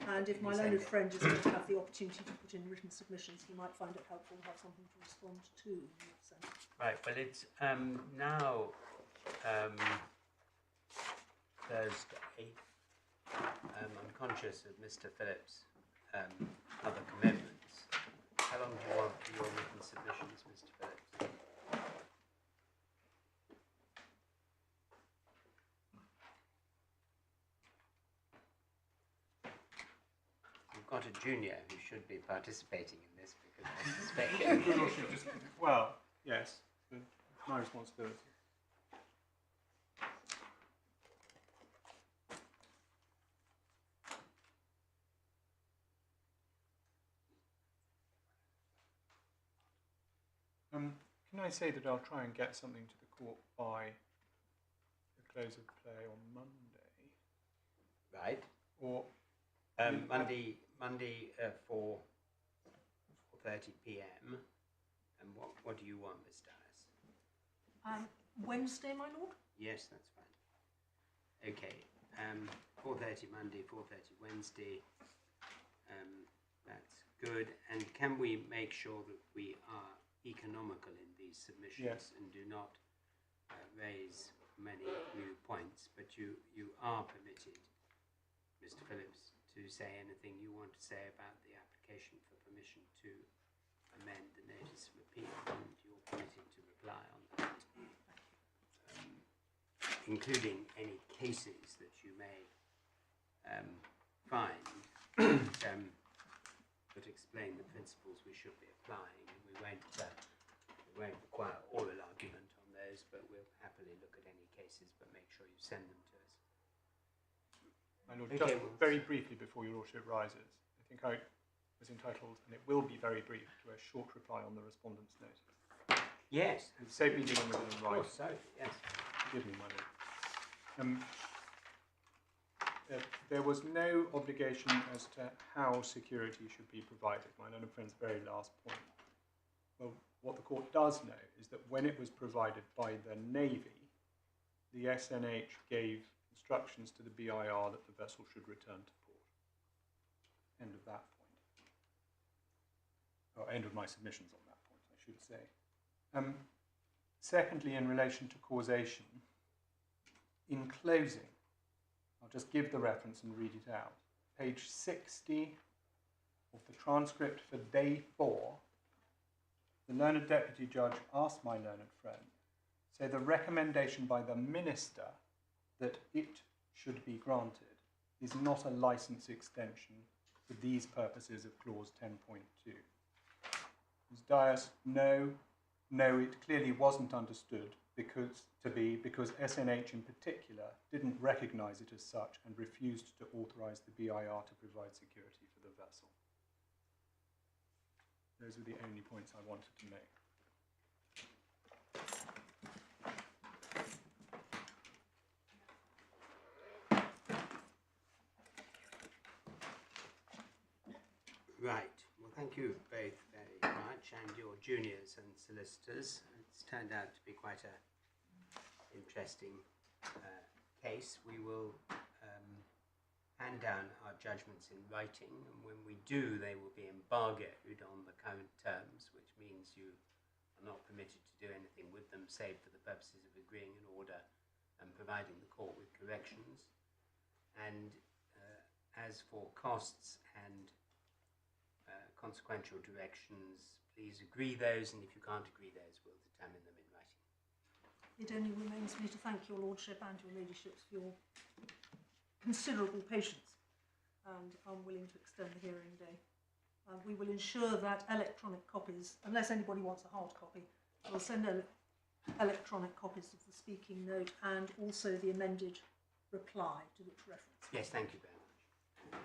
And if my learned friend is going to have the opportunity to put in written submissions, he might find it helpful to have something to respond to in that sense. Right, well, it's now Thursday. I'm conscious of Mr. Phillips' other commitments. How long do you want for your written submissions, Mr. Phillips? We've got a junior who should be participating in this because I suspect. Well, yes, it's my responsibility. Can I say that I'll try and get something to the court by the close of play on Monday? Right. Or Monday 4:30 p.m. And what do you want, Miss Dallas? Wednesday, my lord? Yes, that's fine. Okay. 4:30 Monday, 4:30 Wednesday. That's good. And can we make sure that we are economical in these submissions? Yes. And do not raise many new points, but you are permitted, Mr. Phillips, to say anything you want to say about the application for permission to amend the notice of appeal, and you're permitted to reply on that, including any cases that you may find that explain the principles we should be applying. And we won't require oral argument on those, but we'll happily look at any cases, but make sure you send them to us. My lord, Okay, just very briefly before your lordship rises, I think I was entitled, and it will be very brief, to a short reply on the respondent's notice. Yes. Save me dealing with it in writing. So, yes. Forgive me, my lord. There was no obligation as to how security should be provided. My learned friend's very last point. Well, what the court does know is that when it was provided by the Navy, the SNH gave instructions to the BIR that the vessel should return to port. End of that point. Or end of my submissions on that point, I should say. Secondly, in relation to causation, in closing, I'll just give the reference and read it out. Page 60 of the transcript for day 4, the learned deputy judge asked my learned friend, say the recommendation by the minister that it should be granted is not a license extension for these purposes of clause 10.2. Ms. Dias, no, it clearly wasn't understood because SNH in particular didn't recognise it as such and refused to authorise the BIR to provide security for the vessel. Those were the only points I wanted to make. Right. Well, thank you both very much, and your juniors and solicitors. It's turned out to be quite a interesting case. We will hand down our judgments in writing, and when we do, they will be embargoed on the current terms, which means you are not permitted to do anything with them save for the purposes of agreeing an order and providing the court with corrections. And as for costs and consequential directions, please agree those, and if you can't agree those, we'll determine them in writing. It only remains me to thank your lordship and your ladyships for your considerable patience, and I'm willing to extend the hearing day. We will ensure that electronic copies, unless anybody wants a hard copy, we'll send electronic copies of the speaking note and also the amended reply to which reference. Yes, thank you very much.